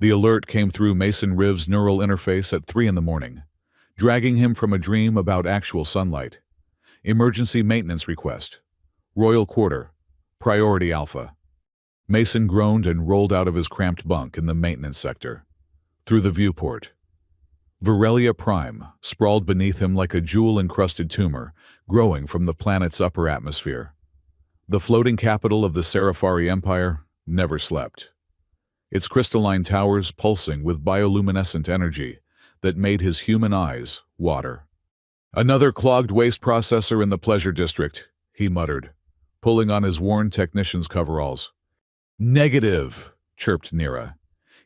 The alert came through Mason Riv's neural interface at 3 in the morning, dragging him from a dream about actual sunlight. Emergency maintenance request. Royal Quarter. Priority Alpha. Mason groaned and rolled out of his cramped bunk in the maintenance sector. Through the viewport. Virelia Prime sprawled beneath him like a jewel-encrusted tumor growing from the planet's upper atmosphere. The floating capital of the sci-fi Empire never slept. Its crystalline towers pulsing with bioluminescent energy that made his human eyes water. "Another clogged waste processor in the pleasure district," he muttered, pulling on his worn technician's coveralls. "Negative," chirped Nira,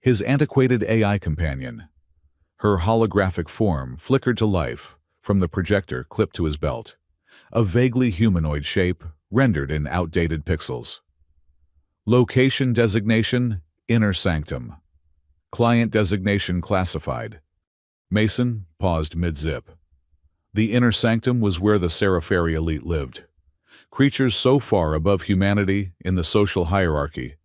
his antiquated AI companion. Her holographic form flickered to life from the projector clipped to his belt, a vaguely humanoid shape rendered in outdated pixels. Location designation, Inner Sanctum. Client designation classified. Mason paused mid-zip. The Inner Sanctum was where the sci-fi elite lived. Creatures so far above humanity in the social hierarchy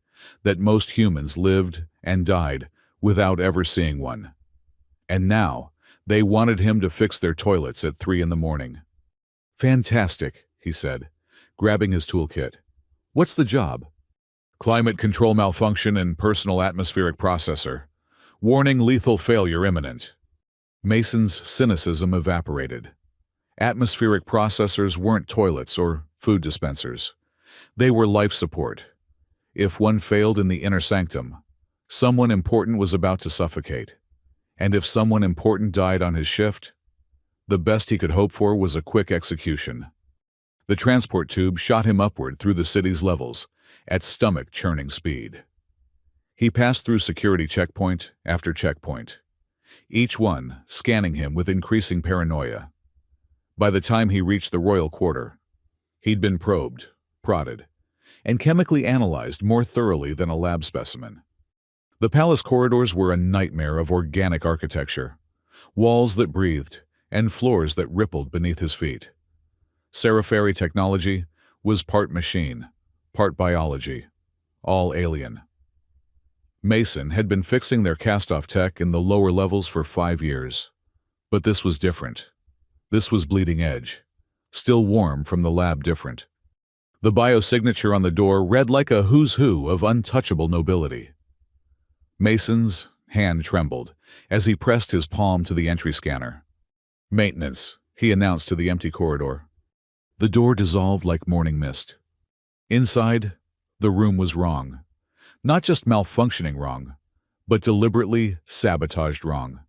that most humans lived and died without ever seeing one. And now, they wanted him to fix their toilets at 3 in the morning. "Fantastic," he said, grabbing his toolkit. "What's the job?" "Climate control malfunction in personal atmospheric processor. Warning, lethal failure imminent." Mason's cynicism evaporated. Atmospheric processors weren't toilets or food dispensers. They were life support. If one failed in the Inner Sanctum, someone important was about to suffocate. And if someone important died on his shift, the best he could hope for was a quick execution. The transport tube shot him upward through the city's levels at stomach-churning speed. He passed through security checkpoint after checkpoint, each one scanning him with increasing paranoia. By the time he reached the Royal Quarter, he'd been probed, prodded, and chemically analyzed more thoroughly than a lab specimen. The palace corridors were a nightmare of organic architecture, walls that breathed and floors that rippled beneath his feet. Sci-fi technology was part machine, part biology, all alien. Mason had been fixing their cast-off tech in the lower levels for 5 years. But this was different. This was bleeding edge, still warm from the lab different. The biosignature on the door read like a who's who of untouchable nobility. Mason's hand trembled as he pressed his palm to the entry scanner. "Maintenance," he announced to the empty corridor. The door dissolved like morning mist. Inside, the room was wrong. Not just malfunctioning wrong, but deliberately sabotaged wrong.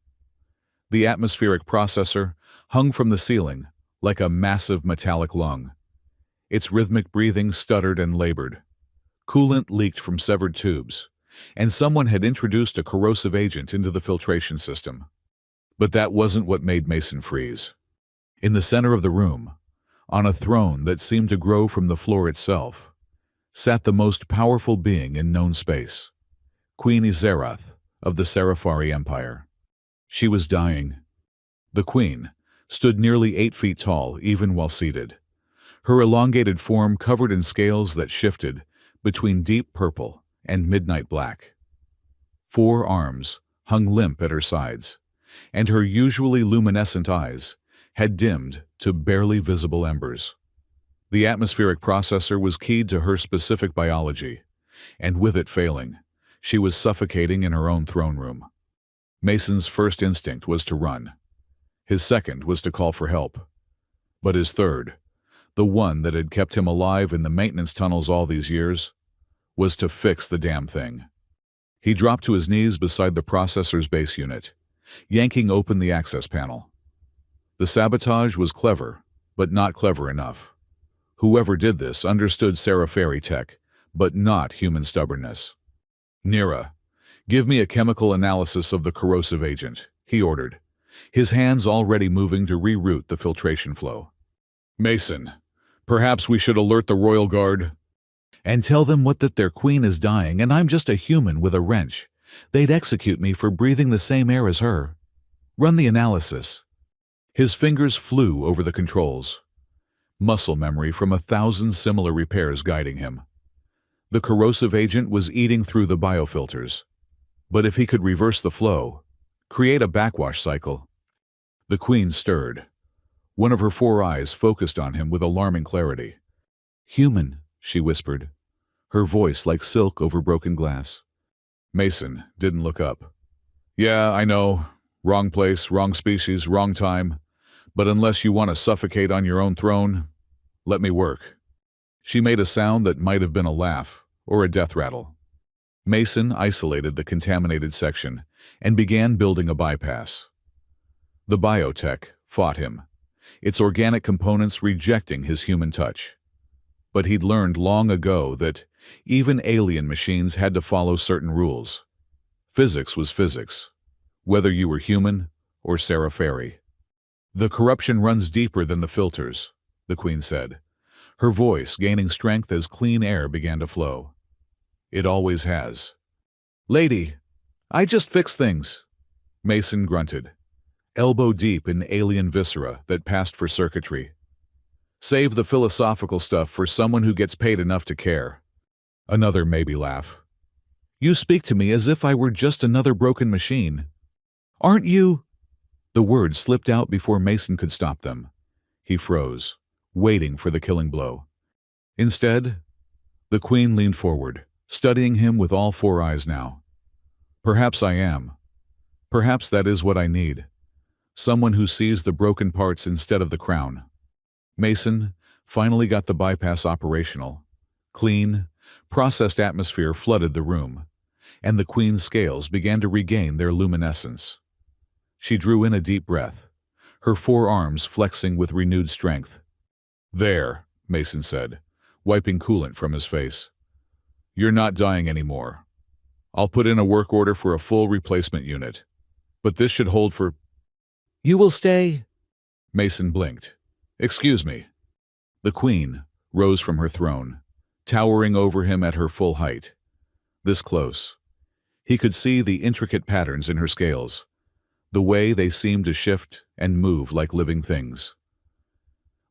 The atmospheric processor hung from the ceiling like a massive metallic lung. Its rhythmic breathing stuttered and labored. Coolant leaked from severed tubes, and someone had introduced a corrosive agent into the filtration system. But that wasn't what made Mason freeze. In the center of the room, on a throne that seemed to grow from the floor itself, sat the most powerful being in known space, Queen Izerath of the sci-fi Empire. She was dying. The queen stood nearly 8 feet tall even while seated, her elongated form covered in scales that shifted between deep purple and midnight black. 4 arms hung limp at her sides, and her usually luminescent eyes had dimmed to barely visible embers. The atmospheric processor was keyed to her specific biology, and with it failing, she was suffocating in her own throne room. Mason's first instinct was to run. His second was to call for help. But his third, the one that had kept him alive in the maintenance tunnels all these years, was to fix the damn thing. He dropped to his knees beside the processor's base unit, yanking open the access panel. The sabotage was clever, but not clever enough. Whoever did this understood sci-fi tech, but not human stubbornness. "Nira, give me a chemical analysis of the corrosive agent," he ordered, his hands already moving to reroute the filtration flow. "Mason, perhaps we should alert the Royal Guard." "And tell them that their queen is dying and I'm just a human with a wrench. They'd execute me for breathing the same air as her. Run the analysis." His fingers flew over the controls, muscle memory from 1,000 similar repairs guiding him. The corrosive agent was eating through the biofilters. But if he could reverse the flow, create a backwash cycle. The Queen stirred. One of her 4 eyes focused on him with alarming clarity. "Human," she whispered, her voice like silk over broken glass. Mason didn't look up. "Yeah, I know. Wrong place, wrong species, wrong time. But unless you want to suffocate on your own throne, let me work." She made a sound that might have been a laugh or a death rattle. Mason isolated the contaminated section and began building a bypass. The biotech fought him, its organic components rejecting his human touch. But he'd learned long ago that even alien machines had to follow certain rules. Physics was physics, whether you were human or Seraph. "The corruption runs deeper than the filters," the Queen said, her voice gaining strength as clean air began to flow. "It always has." "Lady, I just fix things," Mason grunted, elbow deep in alien viscera that passed for circuitry. "Save the philosophical stuff for someone who gets paid enough to care." Another maybe laugh. "You speak to me as if I were just another broken machine. Aren't you?" The words slipped out before Mason could stop them. He froze, waiting for the killing blow. Instead, the Queen leaned forward, studying him with all 4 eyes now. "Perhaps I am. Perhaps that is what I need. Someone who sees the broken parts instead of the crown." Mason finally got the bypass operational. Clean, processed atmosphere flooded the room, and the Queen's scales began to regain their luminescence. She drew in a deep breath, her 4 arms flexing with renewed strength. "There," Mason said, wiping coolant from his face. "You're not dying anymore. I'll put in a work order for a full replacement unit. But this should hold for—" "You will stay?" Mason blinked. "Excuse me." The Queen rose from her throne, towering over him at her full height. This close, he could see the intricate patterns in her scales, the way they seemed to shift and move like living things.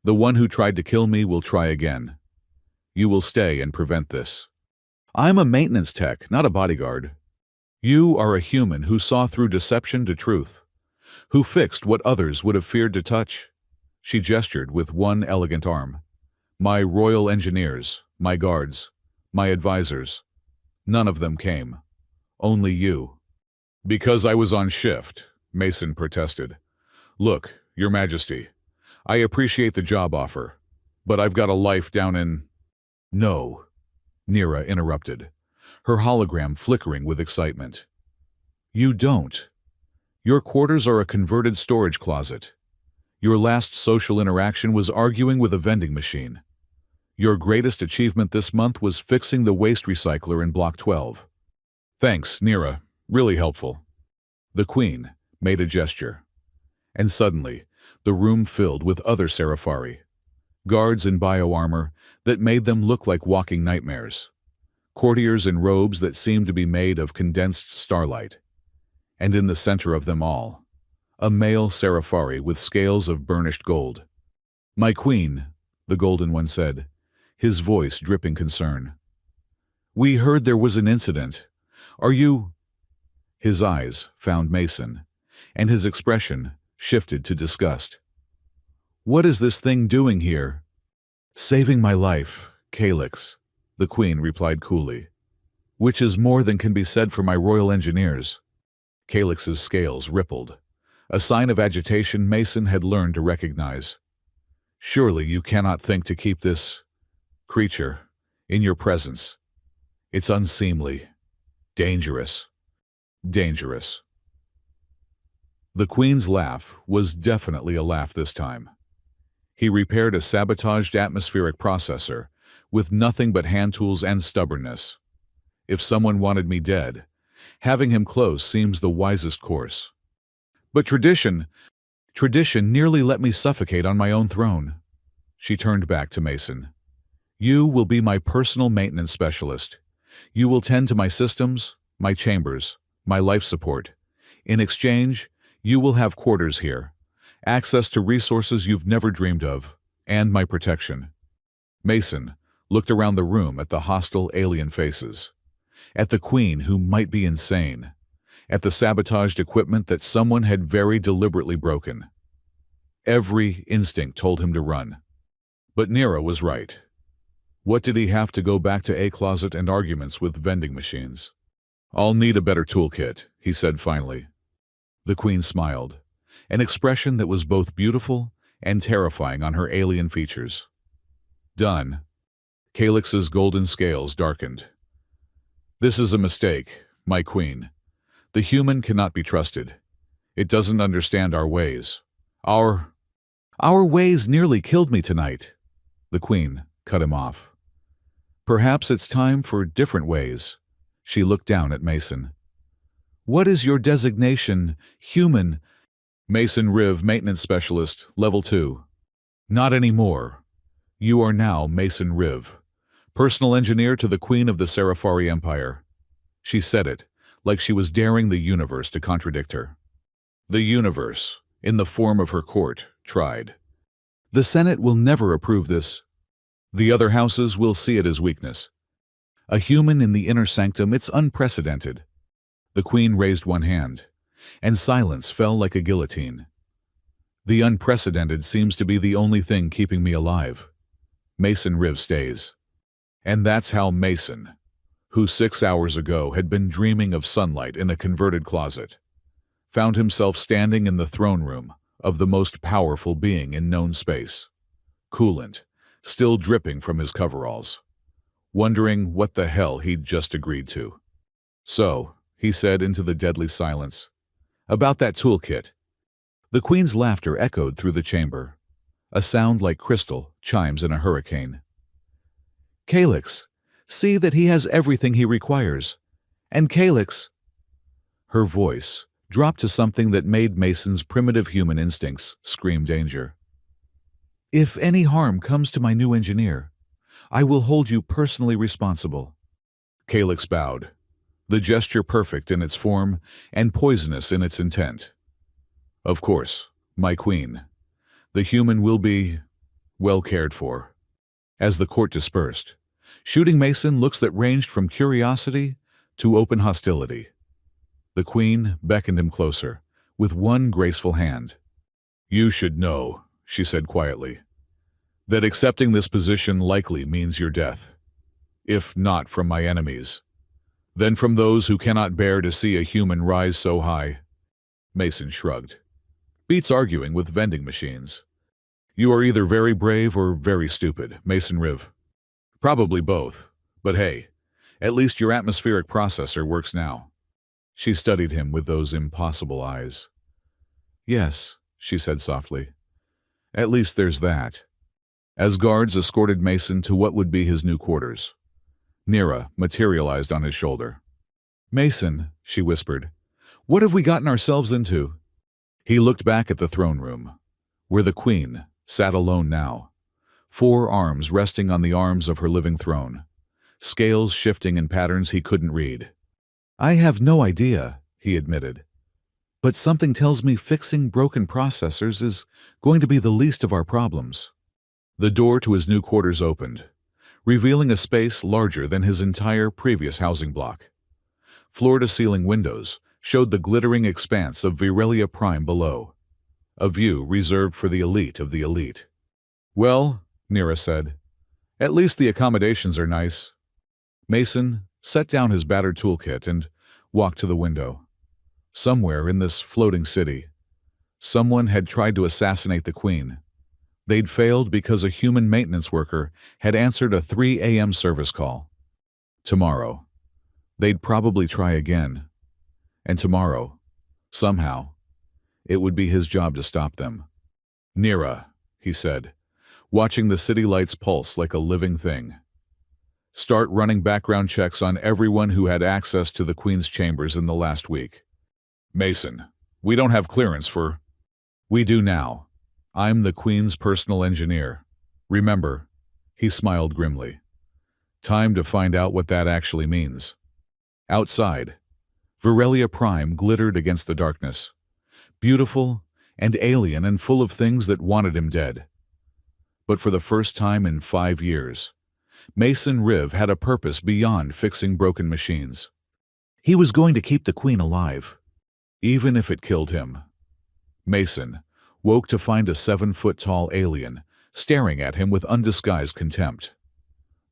"The one who tried to kill me will try again. You will stay and prevent this." "I'm a maintenance tech, not a bodyguard." "You are a human who saw through deception to truth, who fixed what others would have feared to touch." She gestured with one elegant arm. "My royal engineers, my guards, my advisors. None of them came. Only you." "Because I was on shift," Mason protested. "Look, Your Majesty, I appreciate the job offer, but I've got a life down in—" "No," Nira interrupted, her hologram flickering with excitement. "You don't. Your quarters are a converted storage closet. Your last social interaction was arguing with a vending machine. Your greatest achievement this month was fixing the waste recycler in Block 12. "Thanks, Nira. Really helpful." The Queen made a gesture, and suddenly the room filled with other Seraphari, guards in bioarmor that made them look like walking nightmares, courtiers in robes that seemed to be made of condensed starlight, and in the center of them all, a male Seraphari with scales of burnished gold. "My Queen," the Golden One said, his voice dripping concern. "We heard there was an incident. Are you—" His eyes found Mason, and his expression shifted to disgust. "What is this thing doing here?" "Saving my life, Calyx," the Queen replied coolly. "Which is more than can be said for my royal engineers." Calyx's scales rippled, a sign of agitation Mason had learned to recognize. "Surely you cannot think to keep this creature in your presence. It's unseemly. Dangerous. Dangerous." The Queen's laugh was definitely a laugh this time. He repaired a sabotaged atmospheric processor with nothing but hand tools and stubbornness. If someone wanted me dead, having him close seems the wisest course. "But tradition nearly let me suffocate on my own throne." She turned back to Mason. "You will be my personal maintenance specialist. You will tend to my systems, my chambers, my life support. In exchange, you will have quarters here, access to resources you've never dreamed of, and my protection." Mason looked around the room at the hostile alien faces, at the Queen who might be insane, at the sabotaged equipment that someone had very deliberately broken. Every instinct told him to run. But Nira was right. What did he have to go back to a closet and arguments with vending machines? "I'll need a better toolkit," he said finally. The Queen smiled, an expression that was both beautiful and terrifying on her alien features. "Done." Calyx's golden scales darkened. "This is a mistake, my queen. The human cannot be trusted. It doesn't understand our ways. Our ways nearly killed me tonight." The Queen cut him off. "Perhaps it's time for different ways." She looked down at Mason. "What is your designation, human?" "Mason Riv, Maintenance Specialist, Level 2. "Not anymore. You are now Mason Riv, Personal Engineer to the Queen of the Sarafari Empire." She said it, like she was daring the universe to contradict her. The universe, in the form of her court, tried. "The Senate will never approve this. The other houses will see it as weakness. A human in the inner sanctum, it's unprecedented." The Queen raised one hand, and silence fell like a guillotine. "The unprecedented seems to be the only thing keeping me alive. Mason Riv stays." And that's how Mason, who 6 hours ago had been dreaming of sunlight in a converted closet, found himself standing in the throne room of the most powerful being in known space, coolant, still dripping from his coveralls, wondering what the hell he'd just agreed to. "So," he said into the deadly silence, "about that toolkit." The Queen's laughter echoed through the chamber, a sound like crystal chimes in a hurricane. "Calyx, see that he has everything he requires. And Calyx—" Her voice dropped to something that made Mason's primitive human instincts scream danger. "If any harm comes to my new engineer, I will hold you personally responsible." Calyx bowed, the gesture perfect in its form and poisonous in its intent. "Of course, my queen. The human will be well cared for." As the court dispersed, shooting Mason looks that ranged from curiosity to open hostility. The Queen beckoned him closer, with one graceful hand. "You should know," she said quietly, "that accepting this position likely means your death. If not from my enemies, then from those who cannot bear to see a human rise so high." Mason shrugged. "Beats arguing with vending machines. You are either very brave or very stupid, Mason Riv. Probably both, but hey, at least your atmospheric processor works now." She studied him with those impossible eyes. "Yes," she said softly. "At least there's that." As guards escorted Mason to what would be his new quarters, Nira materialized on his shoulder. "Mason," she whispered, "what have we gotten ourselves into?" He looked back at the throne room, where the Queen sat alone now, 4 arms resting on the arms of her living throne, scales shifting in patterns he couldn't read. "I have no idea," he admitted. "But something tells me fixing broken processors is going to be the least of our problems." The door to his new quarters opened, revealing a space larger than his entire previous housing block. Floor-to-ceiling windows showed the glittering expanse of Virelia Prime below, a view reserved for the elite of the elite. "Well," Nira said, "at least the accommodations are nice." Mason set down his battered toolkit and walked to the window. Somewhere in this floating city, someone had tried to assassinate the Queen. They'd failed because a human maintenance worker had answered a 3 a.m. service call. Tomorrow, they'd probably try again. And tomorrow, somehow, it would be his job to stop them. "Nira," he said, watching the city lights pulse like a living thing. "Start running background checks on everyone who had access to the Queen's chambers in the last week." "Mason, we don't have clearance for—" "We do now. I'm the Queen's personal engineer. Remember," he smiled grimly. "Time to find out what that actually means." Outside, Virelia Prime glittered against the darkness, beautiful and alien and full of things that wanted him dead. But for the first time in 5 years, Mason Riv had a purpose beyond fixing broken machines. He was going to keep the queen alive, even if it killed him. Mason woke to find a 7-foot-tall alien staring at him with undisguised contempt.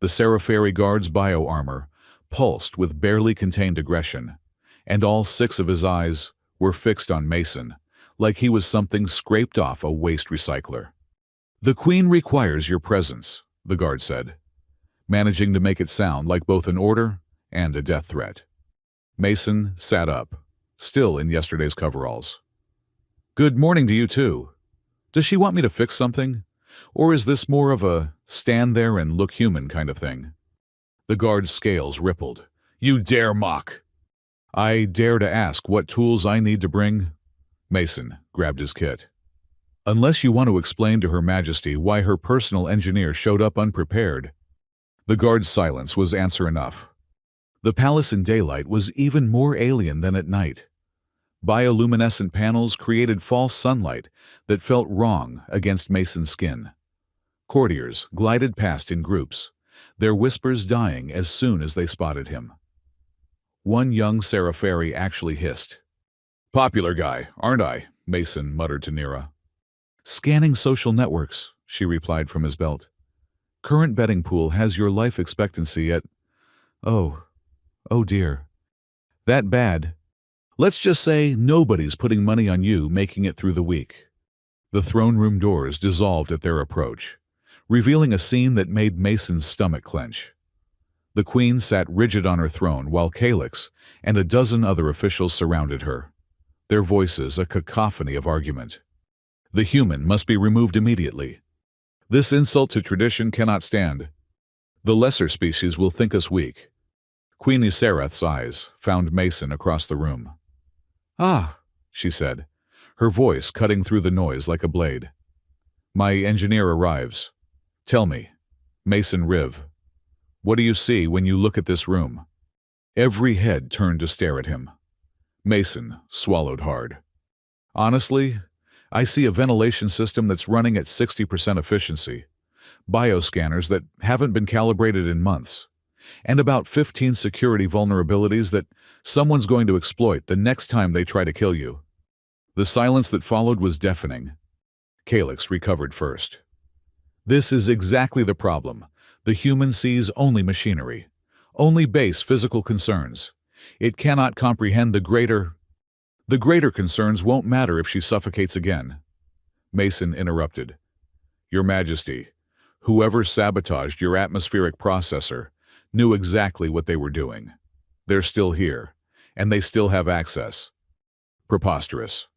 The sci-fi guard's bio-armor pulsed with barely contained aggression, and all 6 of his eyes were fixed on Mason, like he was something scraped off a waste recycler. "The Queen requires your presence," the guard said, managing to make it sound like both an order and a death threat. Mason sat up, still in yesterday's coveralls. "Good morning to you too. Does she want me to fix something? Or is this more of a stand there and look human kind of thing?" The guard's scales rippled. "You dare mock!" "I dare to ask what tools I need to bring." Mason grabbed his kit. "Unless you want to explain to Her Majesty why her personal engineer showed up unprepared." The guard's silence was answer enough. The palace in daylight was even more alien than at night. Bioluminescent panels created false sunlight that felt wrong against Mason's skin. Courtiers glided past in groups, their whispers dying as soon as they spotted him. One young sci-fi actually hissed. "Popular guy, aren't I?" Mason muttered to Nira. "Scanning social networks," she replied from his belt. "Current betting pool has your life expectancy at... Oh dear. That bad? Let's just say nobody's putting money on you making it through the week." The throne room doors dissolved at their approach, revealing a scene that made Mason's stomach clench. The queen sat rigid on her throne while Calyx and a dozen other officials surrounded her, their voices a cacophony of argument. "The human must be removed immediately. This insult to tradition cannot stand. The lesser species will think us weak." Queen Yserath's eyes found Mason across the room. "Ah," she said, her voice cutting through the noise like a blade. "My engineer arrives. Tell me, Mason Riv, what do you see when you look at this room?" Every head turned to stare at him. Mason swallowed hard. "Honestly, I see a ventilation system that's running at 60% efficiency, bioscanners that haven't been calibrated in months, and about 15 security vulnerabilities that someone's going to exploit the next time they try to kill you." The silence that followed was deafening. Calyx recovered first. "This is exactly the problem. The human sees only machinery, only base physical concerns. It cannot comprehend the greater... The greater concerns won't matter if she suffocates again." Mason interrupted. "Your Majesty, whoever sabotaged your atmospheric processor knew exactly what they were doing. They're still here, and they still have access." "Preposterous."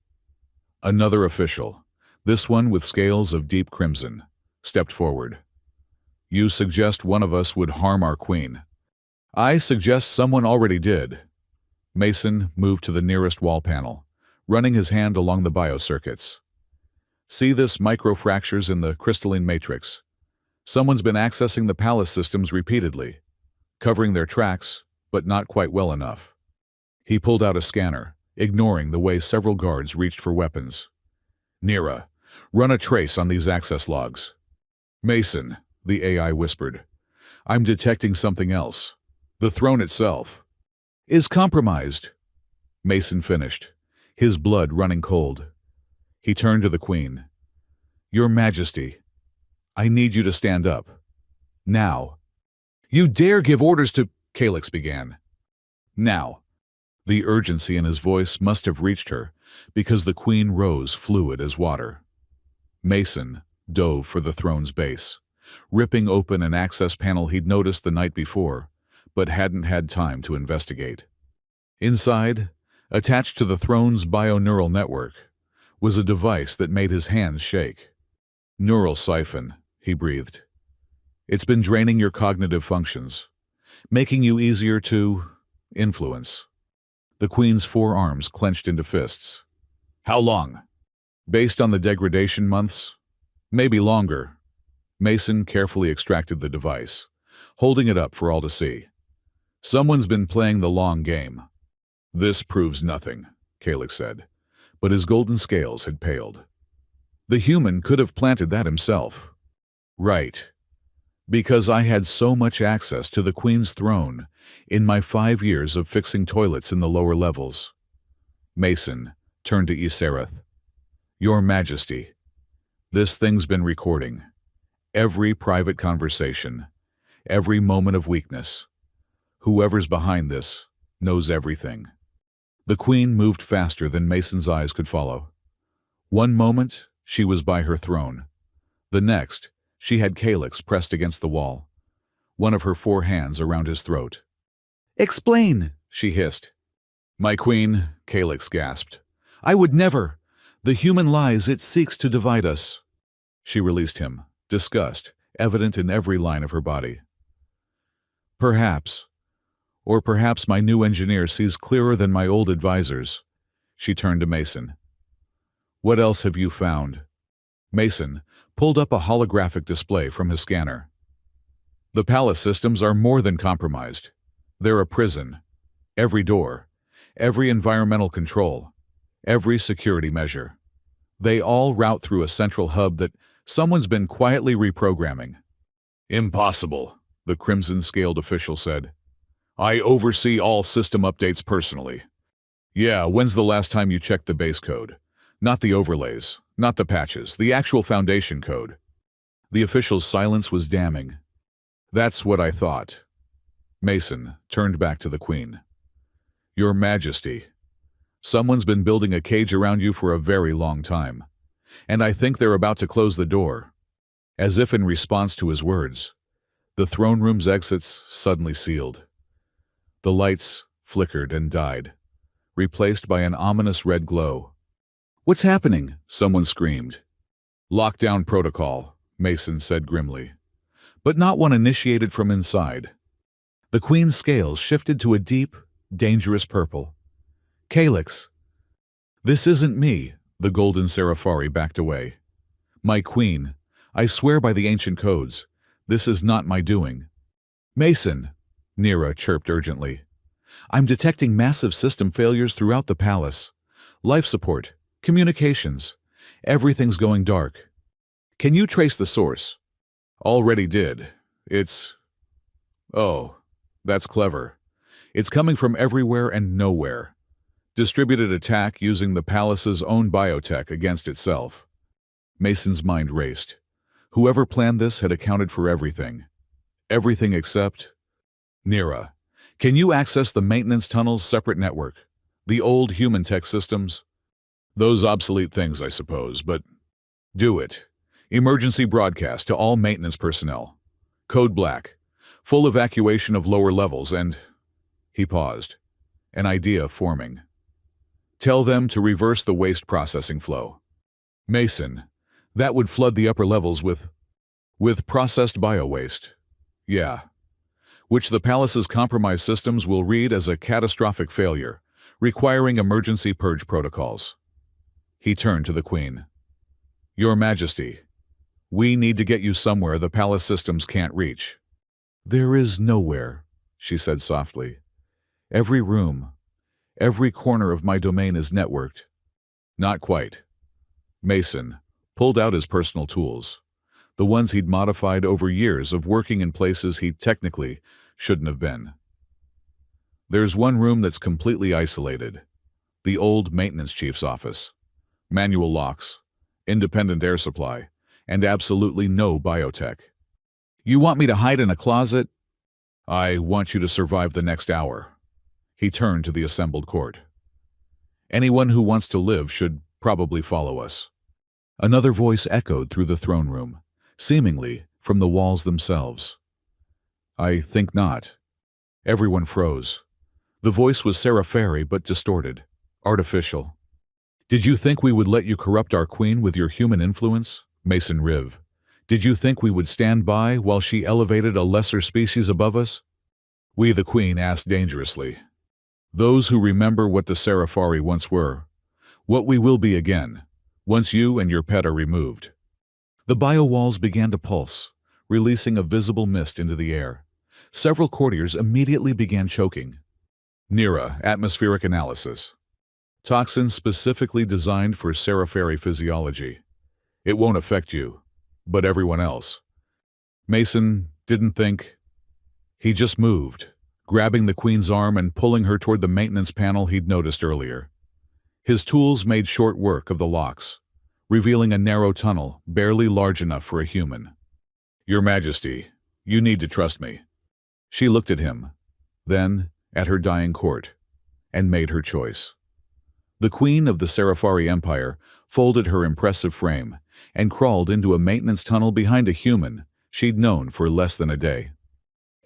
Another official, this one with scales of deep crimson, stepped forward. "You suggest one of us would harm our queen." "I suggest someone already did." Mason moved to the nearest wall panel, running his hand along the biocircuits. "See this microfractures in the crystalline matrix? Someone's been accessing the palace systems repeatedly, covering their tracks, but not quite well enough." He pulled out a scanner, ignoring the way several guards reached for weapons. "Nira, run a trace on these access logs." "Mason," the AI whispered, "I'm detecting something else. The throne itself is compromised." Mason finished, his blood running cold. He turned to the queen. "Your Majesty, I need you to stand up. Now." "You dare give orders to..." Calyx began. "Now." The urgency in his voice must have reached her, because the queen rose fluid as water. Mason dove for the throne's base, ripping open an access panel he'd noticed the night before, but hadn't had time to investigate. Inside, attached to the throne's bioneural network, was a device that made his hands shake. "Neural siphon," he breathed. "It's been draining your cognitive functions, making you easier to influence." The queen's forearms clenched into fists. "How long?" "Based on the degradation months, maybe longer." Mason carefully extracted the device, holding it up for all to see. "Someone's been playing the long game." "This proves nothing," Calyx said, but his golden scales had paled. "The human could have planted that himself." "Right. Because I had so much access to the Queen's throne in my 5 years of fixing toilets in the lower levels. Mason turned to Iserath. Your Majesty, this thing's been recording. Every private conversation, every moment of weakness. Whoever's behind this knows everything. The Queen moved faster than Mason's eyes could follow. One moment, she was by her throne. The next, she had Calyx pressed against the wall, one of her 4 hands around his throat. "Explain," she hissed. "My queen," Calyx gasped. "I would never. The human lies, it seeks to divide us." She released him, disgust evident in every line of her body. "Perhaps. Or perhaps my new engineer sees clearer than my old advisors." She turned to Mason. "What else have you found?" Mason pulled up a holographic display from his scanner. "The palace systems are more than compromised. They're a prison. Every door, every environmental control, every security measure. They all route through a central hub that someone's been quietly reprogramming." "Impossible," the crimson-scaled official said. "I oversee all system updates personally." "Yeah, when's the last time you checked the base code? Not the overlays, not the patches, the actual foundation code." The official's silence was damning. "That's what I thought." Mason turned back to the Queen. "Your Majesty, someone's been building a cage around you for a very long time, and I think they're about to close the door." As if in response to his words, the throne room's exits suddenly sealed. The lights flickered and died, replaced by an ominous red glow. "What's happening?" someone screamed. "Lockdown protocol," Mason said grimly, "but not one initiated from inside." The Queen's scales shifted to a deep, dangerous purple. "Calyx." "This isn't me," the golden Seraphari backed away. "My Queen, I swear by the ancient codes, this is not my doing." "Mason," Nira chirped urgently, "I'm detecting massive system failures throughout the palace. Life support, communications, everything's going dark. Can you trace the source?" "Already did. It's... Oh, that's clever. It's coming from everywhere and nowhere. Distributed attack using the palace's own biotech against itself." Mason's mind raced. Whoever planned this had accounted for everything. Everything except... "Nira, can you access the maintenance tunnel's separate network? The old human tech systems?" "Those obsolete things, I suppose, but..." "Do it. Emergency broadcast to all maintenance personnel. Code Black. Full evacuation of lower levels and..." He paused, an idea forming. "Tell them to reverse the waste processing flow." "Mason, that would flood the upper levels with processed bio-waste." "Yeah. Which the palace's compromised systems will read as a catastrophic failure, requiring emergency purge protocols." He turned to the Queen. "Your Majesty, we need to get you somewhere the palace systems can't reach." "There is nowhere," she said softly. "Every room, every corner of my domain is networked." "Not quite." Mason pulled out his personal tools, the ones he'd modified over years of working in places he technically shouldn't have been. "There's one room that's completely isolated. The old maintenance chief's office. Manual locks, independent air supply, and absolutely no biotech." "You want me to hide in a closet?" "I want you to survive the next hour." He turned to the assembled court. "Anyone who wants to live should probably follow us." Another voice echoed through the throne room, seemingly from the walls themselves. "I think not." Everyone froze. The voice was Seraphari but distorted, artificial. "Did you think we would let you corrupt our queen with your human influence, Mason Riv? Did you think we would stand by while she elevated a lesser species above us?" We, the Queen, asked dangerously. "Those who remember what the Seraphari once were, what we will be again, once you and your pet are removed." The bio-walls began to pulse, releasing a visible mist into the air. Several courtiers immediately began choking. "Nira, atmospheric analysis. Toxin specifically designed for Seraphari physiology. It won't affect you, but everyone else." Mason Didn't think. He just moved, grabbing the Queen's arm and pulling her toward the maintenance panel he'd noticed earlier. His tools made short work of the locks, revealing a narrow tunnel barely large enough for a human. Your Majesty, you need to trust me. She looked at him, then at her dying court, and made her choice. The Queen of the sci-fi Empire folded her impressive frame and crawled into a maintenance tunnel behind a human she'd known for less than a day.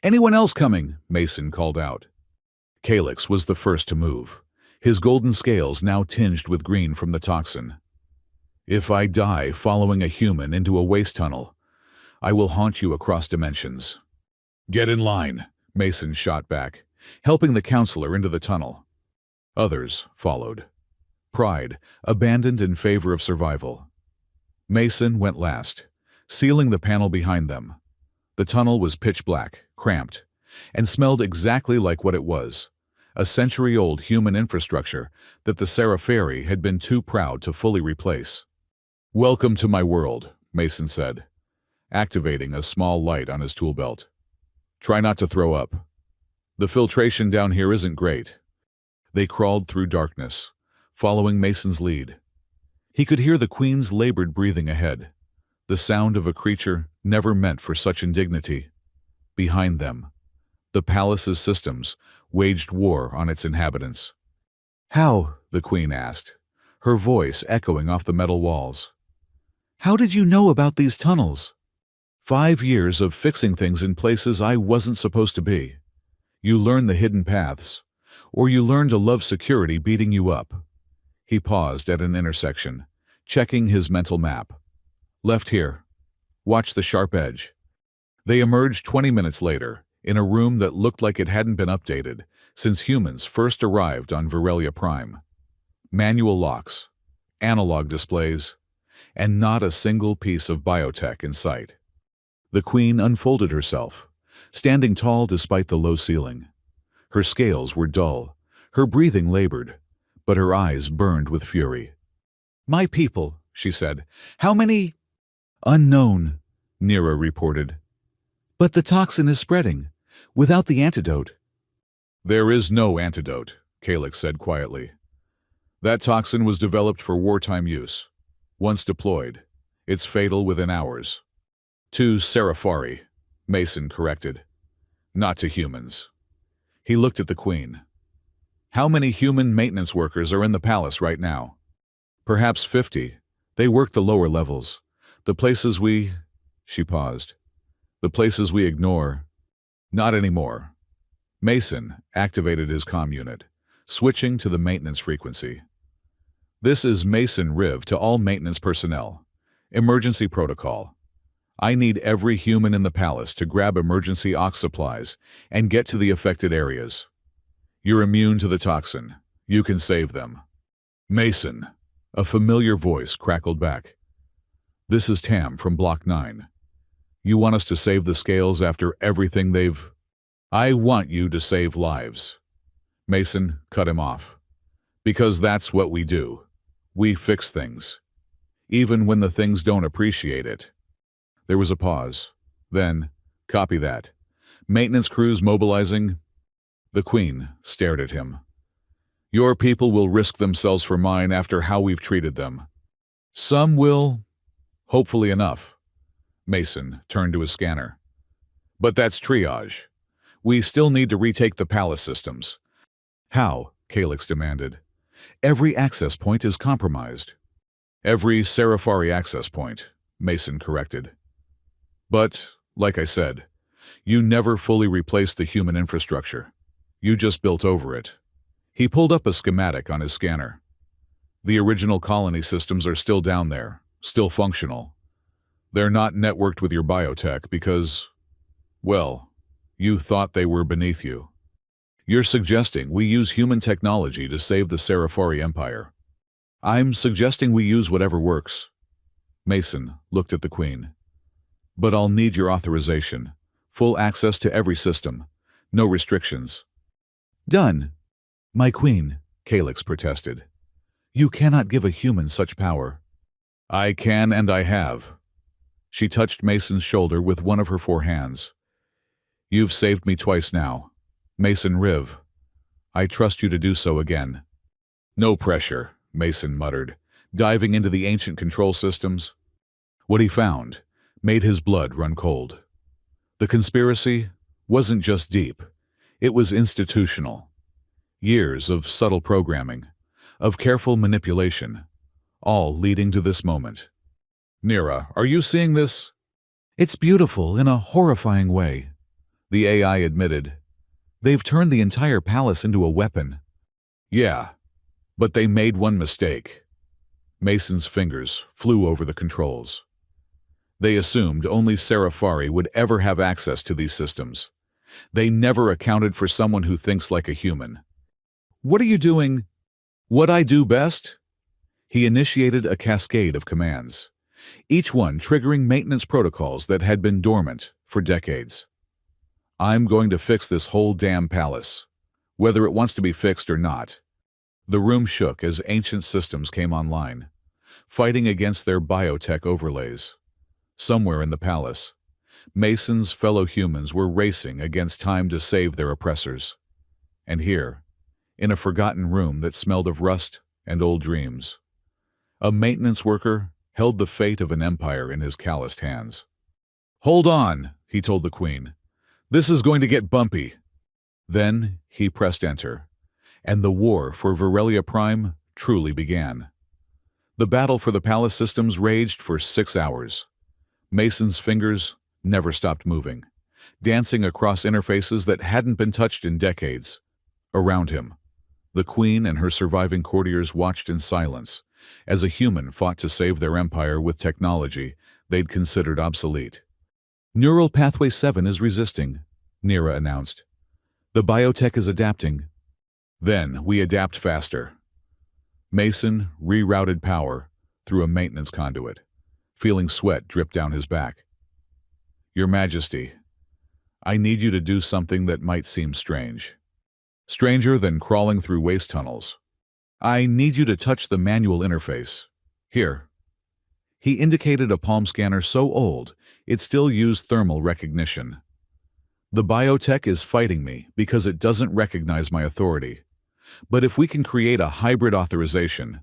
"Anyone else coming?" Mason called out. Calyx was the first to move, his golden scales now tinged with green from the toxin. "If I die following a human into a waste tunnel, I will haunt you across dimensions." "Get in line," Mason shot back, helping the counselor into the tunnel. Others followed. Pride abandoned in favor of survival. Mason went last, sealing the panel behind them. The tunnel was pitch black, cramped, and smelled exactly like what it was, a century-old human infrastructure that the Seraph had been too proud to fully replace. "Welcome to my world," Mason said, activating a small light on his tool belt. "Try not to throw up. The filtration down here isn't great." They crawled through darkness, following Mason's lead. He could hear the Queen's labored breathing ahead, the sound of a creature never meant for such indignity. Behind them, the palace's systems waged war on its inhabitants. "How?" the Queen asked, her voice echoing off the metal walls. "How did you know about these tunnels?" 5 years of fixing things in places I wasn't supposed to be. You learn the hidden paths, or you learn to love security beating you up. He paused at an intersection, checking his mental map. "Left here. Watch the sharp edge." They emerged 20 minutes later, in a room that looked like it hadn't been updated since humans first arrived on Virelia Prime. Manual locks, analog displays, and not a single piece of biotech in sight. The Queen unfolded herself, standing tall despite the low ceiling. Her scales were dull, her breathing labored, but her eyes burned with fury. "My people," she said. "How many?" "Unknown," Nira reported. "But the toxin is spreading, without the antidote." "There is no antidote," Calyx said quietly. "That toxin was developed for wartime use. Once deployed, it's fatal within hours." "To Serafari," Mason corrected. "Not to humans." He looked at the Queen. "How many human maintenance workers are in the palace right now?" "Perhaps 50. They work the lower levels. The places we—" She paused. "The places we ignore." "Not anymore." Mason activated his comm unit, switching to the maintenance frequency. "This is Mason Riv to all maintenance personnel. Emergency protocol. I need every human in the palace to grab emergency ox supplies and get to the affected areas. You're immune to the toxin. You can save them." "Mason," a familiar voice crackled back. "This is Tam from Block 9. You want us to save the scales after everything they've—" "I want you to save lives." Mason cut him off. "Because that's what we do. We fix things. Even when the things don't appreciate it." There was a pause. Then, "Copy that. Maintenance crews mobilizing." The Queen stared at him. "Your people will risk themselves for mine after how we've treated them. Some will, hopefully enough." Mason turned to his scanner. "But that's triage. We still need to retake the palace systems." "How?" Calyx demanded. "Every access point is compromised." "Every Serafari access point," Mason corrected. "But, like I said, you never fully replaced the human infrastructure. You just built over it." He pulled up a schematic on his scanner. "The original colony systems are still down there, still functional. They're not networked with your biotech because, well, you thought they were beneath you. You're suggesting we use human technology to save the Serafari Empire." "I'm suggesting we use whatever works." Mason looked at the Queen. "But I'll need your authorization. Full access to every system. No restrictions." "Done." "My Queen," Calyx protested. "You cannot give a human such power." "I can and I have." She touched Mason's shoulder with one of her 4 hands, You've saved me twice now. Mason Riv, I trust you to do so again. No pressure, Mason muttered, diving into the ancient control systems. What he found made his blood run cold. The conspiracy wasn't just deep, it was institutional. Years of subtle programming, of careful manipulation, all leading to this moment. Nira, are you seeing this? It's beautiful in a horrifying way, the AI admitted. They've turned the entire palace into a weapon. Yeah, but they made one mistake. Mason's fingers flew over the controls. They assumed only Sarafari would ever have access to these systems. They never accounted for someone who thinks like a human. What are you doing? What I do best? He initiated a cascade of commands, each one triggering maintenance protocols that had been dormant for decades. I'm going to fix this whole damn palace, whether it wants to be fixed or not. The room shook as ancient systems came online, fighting against their biotech overlays. Somewhere in the palace, Mason's fellow humans were racing against time to save their oppressors. And here, in a forgotten room that smelled of rust and old dreams, a maintenance worker held the fate of an empire in his calloused hands. Hold on, he told the queen. This is going to get bumpy. Then he pressed enter, and the war for Virelia Prime truly began. The battle for the palace systems raged for 6 hours. Mason's fingers never stopped moving, dancing across interfaces that hadn't been touched in decades. Around him, the queen and her surviving courtiers watched in silence as a human fought to save their empire with technology they'd considered obsolete. Neural Pathway 7 is resisting, Nira announced. The biotech is adapting. Then we adapt faster. Mason rerouted power through a maintenance conduit, feeling sweat drip down his back. Your Majesty, I need you to do something that might seem strange. Stranger than crawling through waste tunnels. I need you to touch the manual interface. Here. He indicated a palm scanner so old it still used thermal recognition. The biotech is fighting me because it doesn't recognize my authority. But if we can create a hybrid authorization...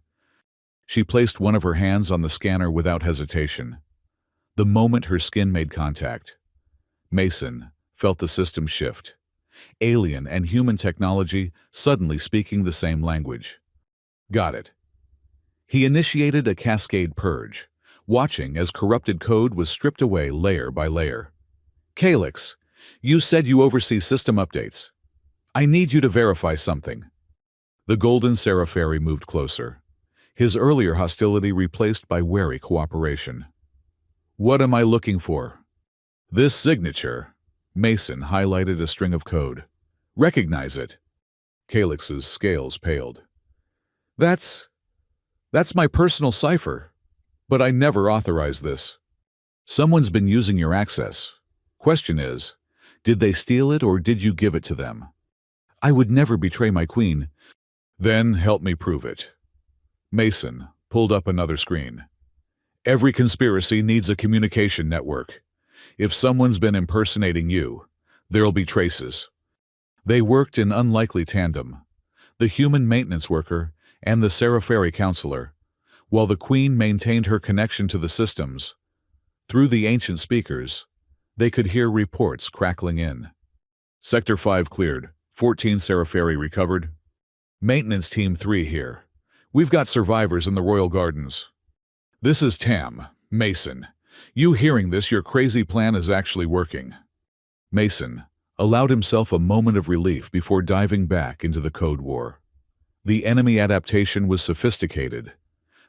She placed one of her hands on the scanner without hesitation. The moment her skin made contact, Mason felt the system shift. Alien and human technology suddenly speaking the same language. Got it. He initiated a cascade purge, watching as corrupted code was stripped away layer by layer. Calyx, you said you oversee system updates. I need you to verify something. The golden Sarafari moved closer, his earlier hostility replaced by wary cooperation. What am I looking for? This signature. Mason highlighted a string of code. Recognize it. Calyx's scales paled. That's my personal cipher, but I never authorized this. Someone's been using your access. Question is, did they steal it or did you give it to them? I would never betray my queen. Then help me prove it. Mason pulled up another screen. Every conspiracy needs a communication network. If someone's been impersonating you, there'll be traces. They worked in unlikely tandem, the human maintenance worker and the Sarafari counselor, while the queen maintained her connection to the systems. Through the ancient speakers, they could hear reports crackling in. Sector 5 cleared, 14 Sarafari recovered. Maintenance Team 3 here. We've got survivors in the Royal Gardens. This is Tam, Mason. You hearing this, your crazy plan is actually working. Mason allowed himself a moment of relief before diving back into the code war. The enemy adaptation was sophisticated,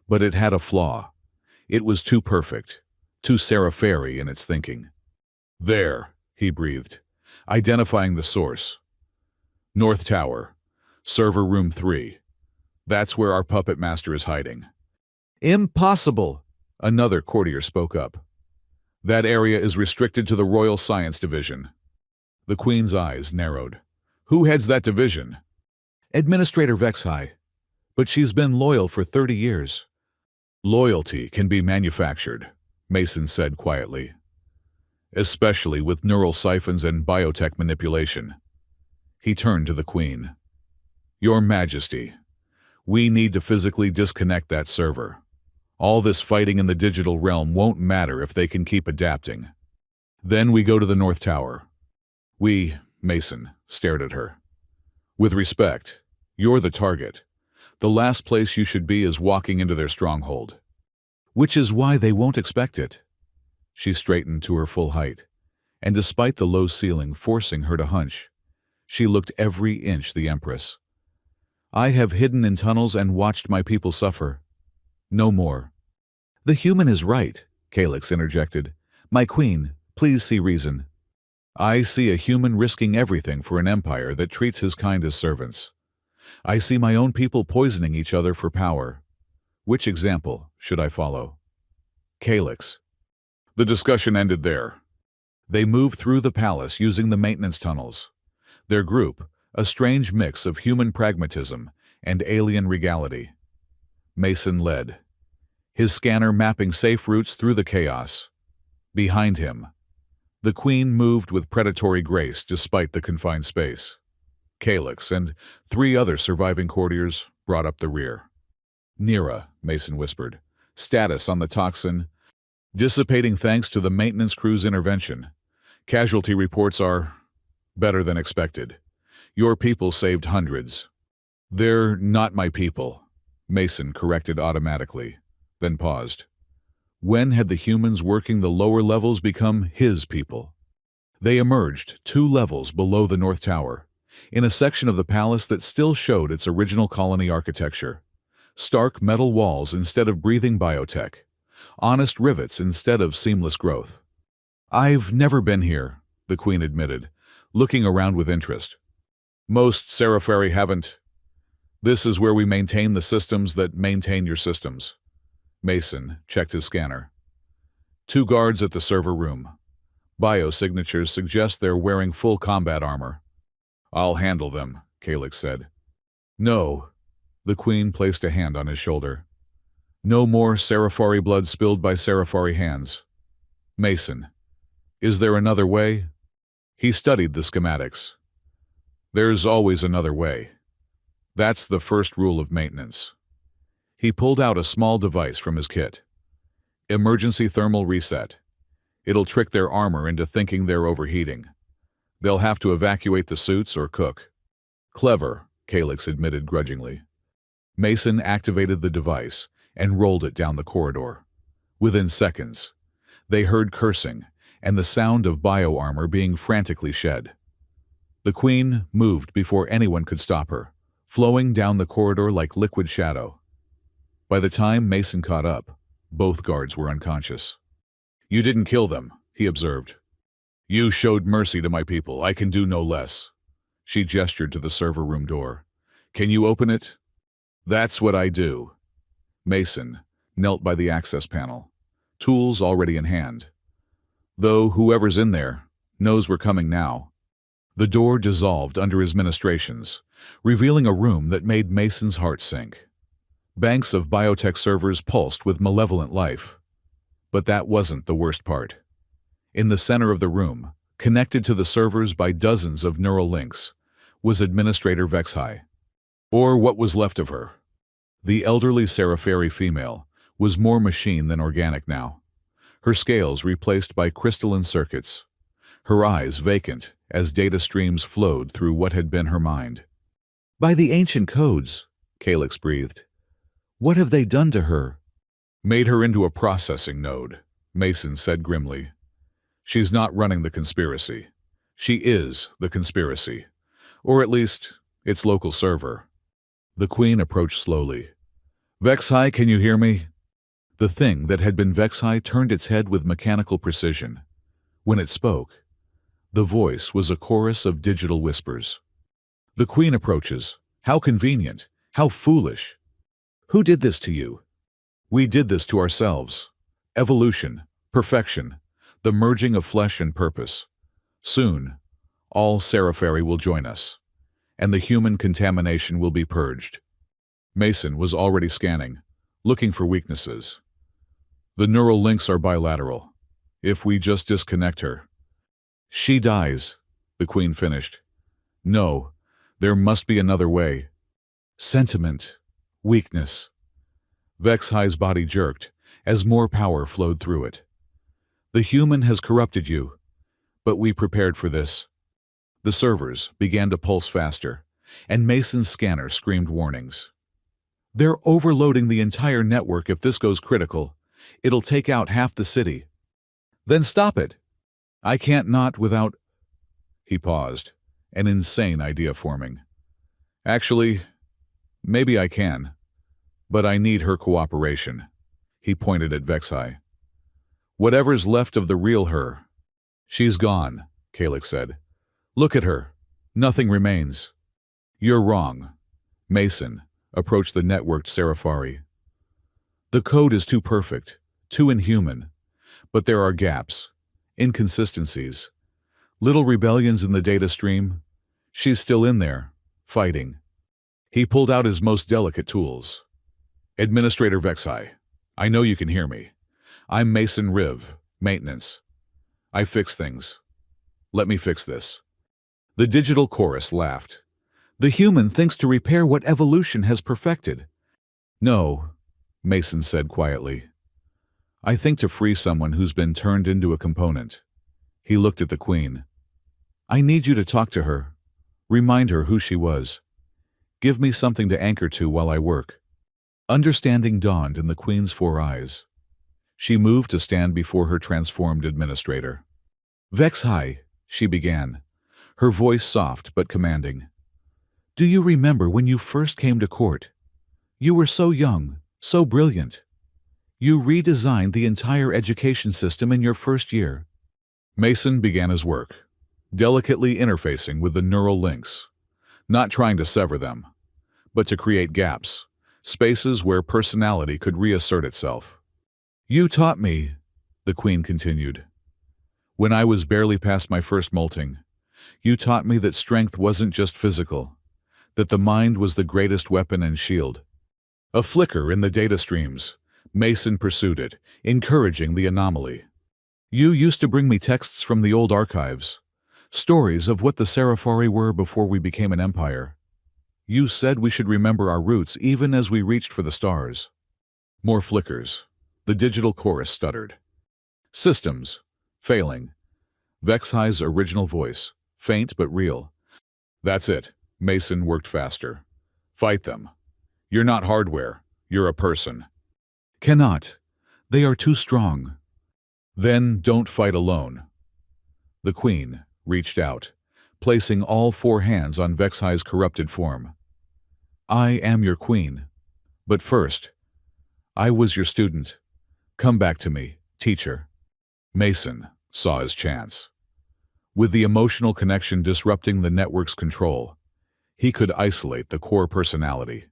but it had a flaw. It was too perfect, too Sarafari in its thinking. There, he breathed, identifying the source. North Tower, server room 3. That's where our puppet master is hiding. Impossible, another courtier spoke up. That area is restricted to the Royal Science Division. The Queen's eyes narrowed. Who heads that division? Administrator Vexhai, but she's been loyal for 30 years. Loyalty can be manufactured, Mason said quietly. especially with neural siphons and biotech manipulation. He turned to the Queen. Your Majesty, we need to physically disconnect that server. All this fighting in the digital realm won't matter if they can keep adapting. Then we go to the North Tower. Mason, stared at her. With respect, you're the target. The last place you should be is walking into their stronghold. Which is why they won't expect it. She straightened to her full height, and despite the low ceiling forcing her to hunch, she looked every inch the Empress. I have hidden in tunnels and watched my people suffer. No more. The human is right, Calyx interjected. My queen, please see reason. I see a human risking everything for an empire that treats his kind as servants. I see my own people poisoning each other for power. Which example should I follow? Calyx. The discussion ended there. They moved through the palace using the maintenance tunnels. Their group, a strange mix of human pragmatism and alien regality. Mason led, his scanner mapping safe routes through the chaos. Behind him, the Queen moved with predatory grace despite the confined space. Calyx and 3 other surviving courtiers brought up the rear. Nira, Mason whispered. Status on the toxin. Dissipating thanks to the maintenance crew's intervention. Casualty reports are better than expected. Your people saved hundreds. They're not my people, Mason corrected automatically, then paused. When had the humans working the lower levels become his people? They emerged 2 levels below the North Tower, in a section of the palace that still showed its original colony architecture. Stark metal walls instead of breathing biotech. Honest rivets instead of seamless growth. I've never been here, the Queen admitted, looking around with interest. Most sci-fi haven't. This is where we maintain the systems that maintain your systems. Mason checked his scanner. 2 guards at the server room. Biosignatures suggest they're wearing full combat armor. I'll handle them, Calyx said. No. The Queen placed a hand on his shoulder. No more Serafari blood spilled by Serafari hands. Mason, is there another way? He studied the schematics. There's always another way. That's the first rule of maintenance. He pulled out a small device from his kit. Emergency thermal reset. It'll trick their armor into thinking they're overheating. They'll have to evacuate the suits or cook. Clever, Calyx admitted grudgingly. Mason activated the device and rolled it down the corridor. Within seconds, they heard cursing and the sound of bioarmor being frantically shed. The Queen moved before anyone could stop her, flowing down the corridor like liquid shadow. By the time Mason caught up, both guards were unconscious. You didn't kill them, he observed. You showed mercy to my people. I can do no less. She gestured to the server room door. Can you open it? That's what I do. Mason knelt by the access panel, tools already in hand. Though whoever's in there knows we're coming now. The door dissolved under his ministrations, revealing a room that made Mason's heart sink. Banks of biotech servers pulsed with malevolent life. But that wasn't the worst part. In the center of the room, connected to the servers by dozens of neural links, was Administrator X-SciFi. Or what was left of her. The elderly Serafari female was more machine than organic now. Her scales replaced by crystalline circuits. Her eyes vacant as data streams flowed through what had been her mind. By the ancient codes, Calyx breathed. What have they done to her? Made her into a processing node, Mason said grimly. She's not running the conspiracy. She is the conspiracy. Or at least, its local server. The Queen approached slowly. X-SciFi, can you hear me? The thing that had been X-SciFi turned its head with mechanical precision. When it spoke, the voice was a chorus of digital whispers. The Queen approaches. How convenient. How foolish. Who did this to you? We did this to ourselves. Evolution, perfection, the merging of flesh and purpose. Soon, all Serafari will join us, and the human contamination will be purged. Mason was already scanning, looking for weaknesses. The neural links are bilateral. If we just disconnect her. She dies, the Queen finished. No, there must be another way. Sentiment. Weakness. Vex-High's body jerked as more power flowed through it. The human has corrupted you, but we prepared for this. The servers began to pulse faster, and Mason's scanner screamed warnings. They're overloading the entire network. If this goes critical, it'll take out half the city. Then stop it. I can't not without... He paused, an insane idea forming. Actually, maybe I can, but I need her cooperation. He pointed at Vex-High. Whatever's left of the real her. She's gone, Kalix said. Look at her. Nothing remains. You're wrong. Mason approached the networked Serafari. The code is too perfect, too inhuman, but there are gaps, inconsistencies, little rebellions in the data stream. She's still in there, fighting. He pulled out his most delicate tools. Administrator Vex-High, I know you can hear me. I'm Mason Riv, maintenance. I fix things. Let me fix this. The digital chorus laughed. The human thinks to repair what evolution has perfected. No, Mason said quietly. I think to free someone who's been turned into a component. He looked at the Queen. I need you to talk to her. Remind her who she was. Give me something to anchor to while I work. Understanding dawned in the Queen's 4 eyes. She moved to stand before her transformed administrator. Vex-High, she began, her voice soft but commanding. Do you remember when you first came to court? You were so young, so brilliant. You redesigned the entire education system in your first year. Mason began his work, delicately interfacing with the neural links, not trying to sever them, but to create gaps, spaces where personality could reassert itself. You taught me, the Queen continued. When I was barely past my first molting, you taught me that strength wasn't just physical, that the mind was the greatest weapon and shield. A flicker in the data streams, Mason pursued it, encouraging the anomaly. You used to bring me texts from the old archives, stories of what the Serafari were before we became an empire. You said we should remember our roots even as we reached for the stars. More flickers. The digital chorus stuttered. Systems. Failing. Vex-High's original voice. Faint but real. That's it. Mason worked faster. Fight them. You're not hardware. You're a person. Cannot. They are too strong. Then don't fight alone. The Queen reached out, placing all 4 hands on Vex-High's corrupted form. I am your Queen. But first, I was your student. Come back to me, teacher. Mason saw his chance. With the emotional connection disrupting the network's control, he could isolate the core personality.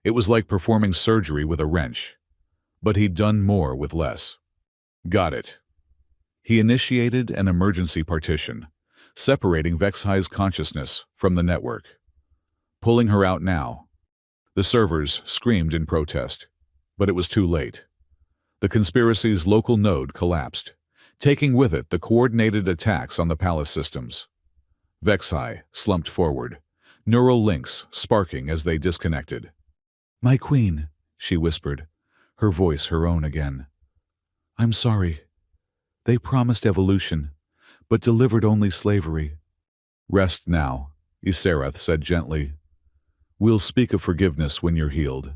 It was like performing surgery with a wrench, but he'd done more with less. Got it. He initiated an emergency partition, separating Vex-High's consciousness from the network. Pulling her out now. The servers screamed in protest, but it was too late. The conspiracy's local node collapsed, taking with it the coordinated attacks on the palace systems. Vex-High slumped forward, neural links sparking as they disconnected. My Queen, she whispered, her voice her own again. I'm sorry. They promised evolution, but delivered only slavery. Rest now, Yserath said gently. We'll speak of forgiveness when you're healed.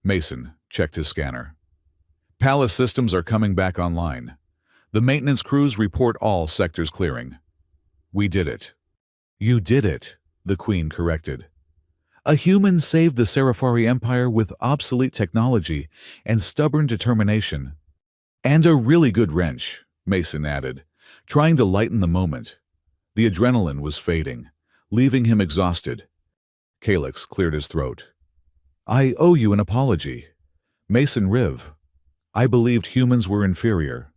Mason checked his scanner. Palace systems are coming back online. The maintenance crews report all sectors clearing. We did it. You did it, the Queen corrected. A human saved the Serafari Empire with obsolete technology and stubborn determination. And a really good wrench, Mason added, trying to lighten the moment. The adrenaline was fading, leaving him exhausted. Kalix cleared his throat. I owe you an apology. Mason Riv. I believed humans were inferior.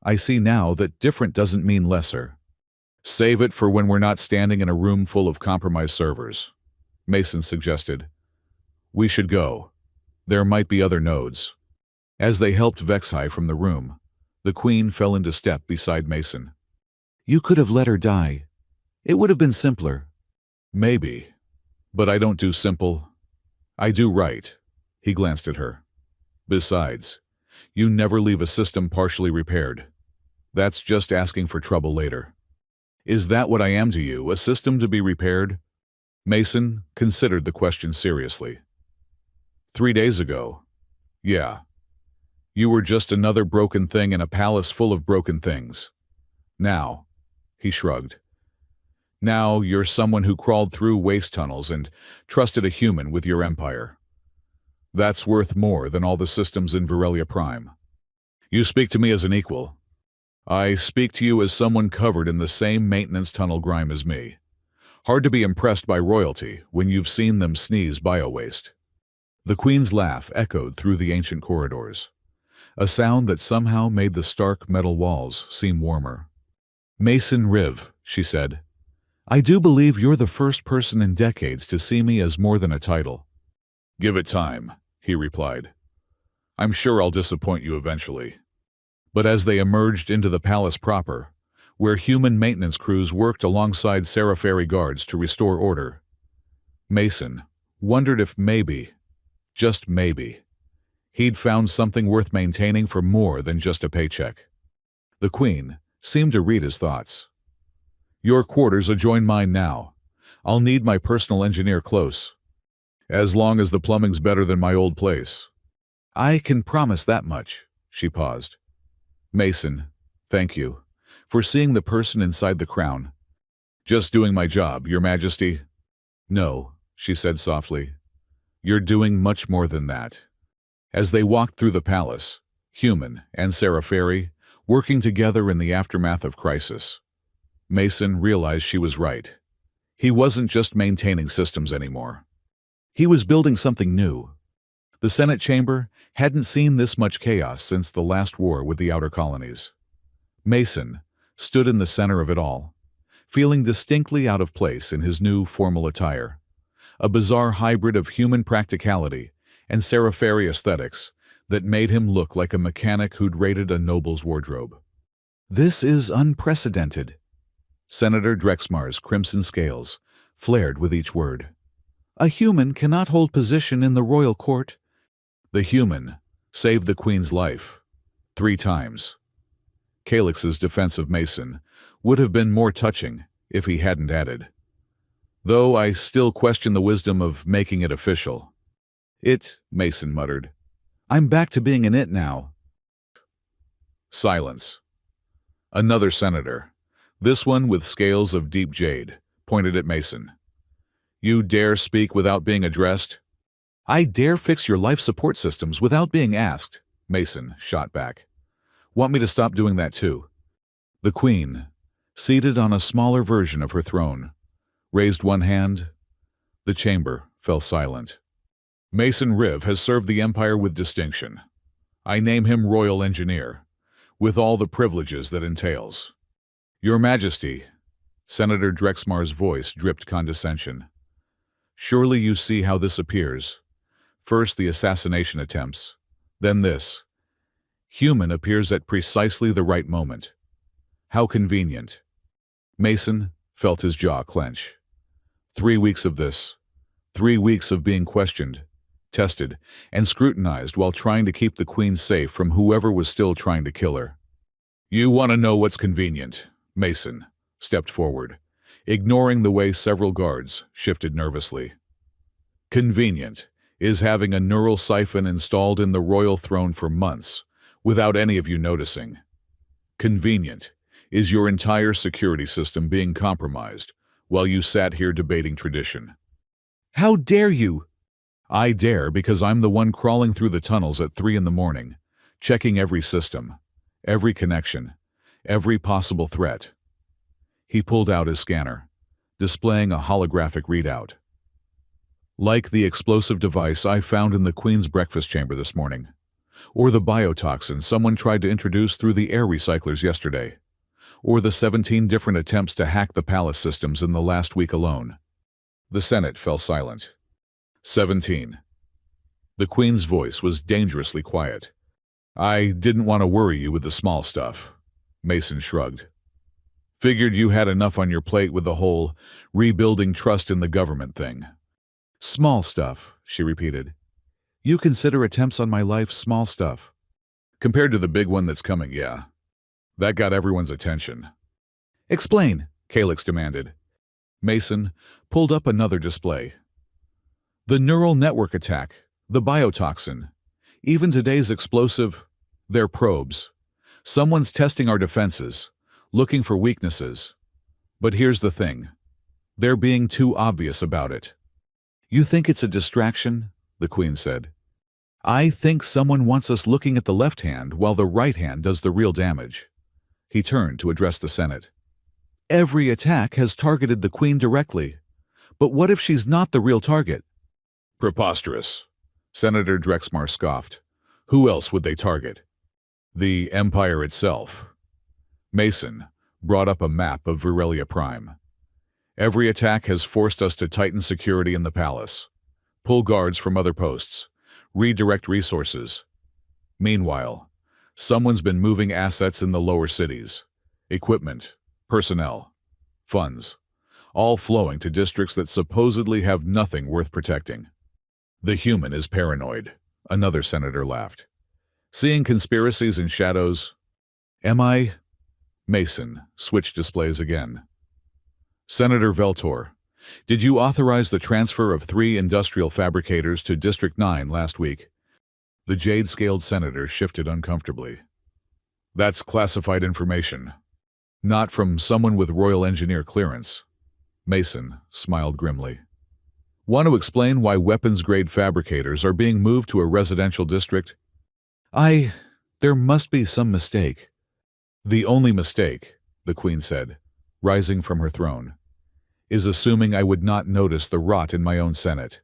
I see now that different doesn't mean lesser. Save it for when we're not standing in a room full of compromised servers, Mason suggested. We should go. There might be other nodes. As they helped Vex-High from the room, The Queen fell into step beside Mason. You could have let her die. It would have been simpler. Maybe. But I don't do simple. I do right. He glanced at her. Besides, you never leave a system partially repaired. That's just asking for trouble later. Is that what I am to you, a system to be repaired? Mason considered the question seriously. 3 days ago. Yeah. You were just another broken thing in a palace full of broken things. Now, he shrugged. Now you're someone who crawled through waste tunnels and trusted a human with your empire. That's worth more than all the systems in Virelia Prime. You speak to me as an equal. I speak to you as someone covered in the same maintenance tunnel grime as me. Hard to be impressed by royalty when you've seen them sneeze bio-waste. The Queen's laugh echoed through the ancient corridors, a sound that somehow made the stark metal walls seem warmer. Mason Riv, she said, I do believe you're the first person in decades to see me as more than a title. Give it time, he replied. I'm sure I'll disappoint you eventually. But as they emerged into the palace proper, where human maintenance crews worked alongside sci-fi guards to restore order, Mason wondered if maybe, just maybe, he'd found something worth maintaining for more than just a paycheck. The Queen seemed to read his thoughts. Your quarters adjoin mine now. I'll need my personal engineer close. As long as the plumbing's better than my old place. I can promise that much, she paused. Mason, thank you, for seeing the person inside the crown. Just doing my job, Your Majesty. No, she said softly. You're doing much more than that. As they walked through the palace, human and sci-fi, working together in the aftermath of crisis, Mason realized she was right. He wasn't just maintaining systems anymore. He was building something new. The Senate chamber hadn't seen this much chaos since the last war with the outer colonies. Mason stood in the center of it all, feeling distinctly out of place in his new formal attire, a bizarre hybrid of human practicality and sci-fi aesthetics that made him look like a mechanic who'd raided a noble's wardrobe. This is unprecedented. Senator Drexmar's crimson scales flared with each word. A human cannot hold position in the royal court. The human saved the Queen's life 3 times. Calix's defense of Mason would have been more touching if he hadn't added. Though I still question the wisdom of making it official. It, Mason muttered. I'm back to being an it now. Silence. Another senator, this one with scales of deep jade, pointed at Mason. You dare speak without being addressed? I dare fix your life support systems without being asked, Mason shot back. Want me to stop doing that too? The Queen, seated on a smaller version of her throne, raised one hand. The chamber fell silent. Mason Riv has served the Empire with distinction. I name him Royal Engineer, with all the privileges that entails. Your Majesty, Senator Drexmar's voice dripped condescension. Surely you see how this appears. First the assassination attempts, then this. Human appears at precisely the right moment. How convenient. Mason felt his jaw clench. 3 weeks of this. 3 weeks of being questioned, tested, and scrutinized while trying to keep the Queen safe from whoever was still trying to kill her. You want to know what's convenient? Mason stepped forward, ignoring the way several guards shifted nervously. Convenient is having a neural siphon installed in the royal throne for months without any of you noticing. Convenient is your entire security system being compromised while you sat here debating tradition. How dare you? I dare because I'm the one crawling through the tunnels at 3 in the morning, checking every system, every connection, every possible threat. He pulled out his scanner, displaying a holographic readout. Like the explosive device I found in the Queen's breakfast chamber this morning, or the biotoxin someone tried to introduce through the air recyclers yesterday, or the 17 different attempts to hack the palace systems in the last week alone. The Senate fell silent. 17. The Queen's voice was dangerously quiet. I didn't want to worry you with the small stuff. Mason shrugged. Figured you had enough on your plate with the whole rebuilding trust in the government thing. Small stuff, she repeated. You consider attempts on my life small stuff. Compared to the big one that's coming, yeah. That got everyone's attention. Explain, Calyx demanded. Mason pulled up another display. The neural network attack, the biotoxin, even today's explosive, they're probes. Someone's testing our defenses, looking for weaknesses. But here's the thing. They're being too obvious about it. You think it's a distraction? The Queen said. I think someone wants us looking at the left hand while the right hand does the real damage. He turned to address the Senate. Every attack has targeted the Queen directly. But what if she's not the real target? Preposterous. Senator Drexmar scoffed. Who else would they target? The Empire itself. Mason brought up a map of Virelia Prime. Every attack has forced us to tighten security in the palace, pull guards from other posts, redirect resources. Meanwhile, someone's been moving assets in the lower cities, equipment, personnel, funds, all flowing to districts that supposedly have nothing worth protecting. The human is paranoid, another senator laughed. Seeing conspiracies in shadows. Am I? Mason switched displays again. Senator Veltor, did you authorize the transfer of 3 industrial fabricators to District 9 last week? The jade-scaled senator shifted uncomfortably. That's classified information. Not from someone with Royal Engineer clearance. Mason smiled grimly. Want to explain why weapons-grade fabricators are being moved to a residential district? There must be some mistake. The only mistake, the Queen said, rising from her throne, is assuming I would not notice the rot in my own Senate.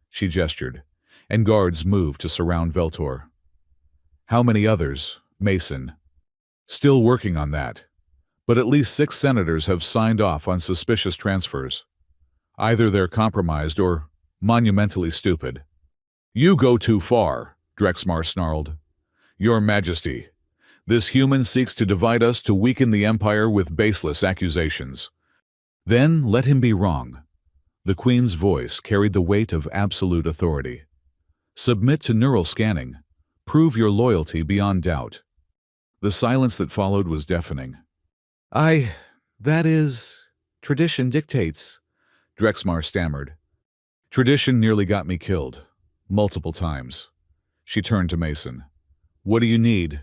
She gestured, and guards moved to surround Veltor. How many others, Mason? Still working on that, but at least 6 senators have signed off on suspicious transfers. Either they're compromised or monumentally stupid. You go too far, Drexmar snarled. Your Majesty, this human seeks to divide us to weaken the Empire with baseless accusations. Then let him be wrong. The Queen's voice carried the weight of absolute authority. Submit to neural scanning. Prove your loyalty beyond doubt. The silence that followed was deafening. That is, tradition dictates, Drexmar stammered. Tradition nearly got me killed. Multiple times. She turned to Mason. What do you need?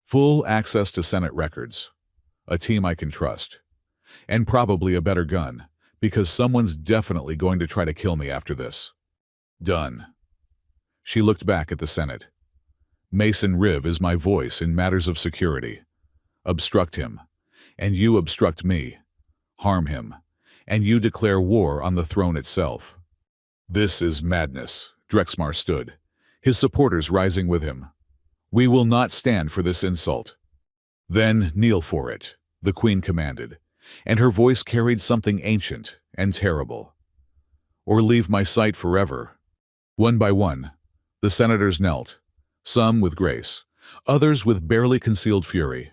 Full access to Senate records. A team I can trust. And probably a better gun, because someone's definitely going to try to kill me after this. Done. She looked back at the Senate. Mason Riv is my voice in matters of security. Obstruct him, and you obstruct me. Harm him, and you declare war on the throne itself. This is madness, Drexmar stood, his supporters rising with him. We will not stand for this insult. Then kneel for it, the Queen commanded, and her voice carried something ancient and terrible. Or leave my sight forever. One by one, the senators knelt, some with grace, others with barely concealed fury.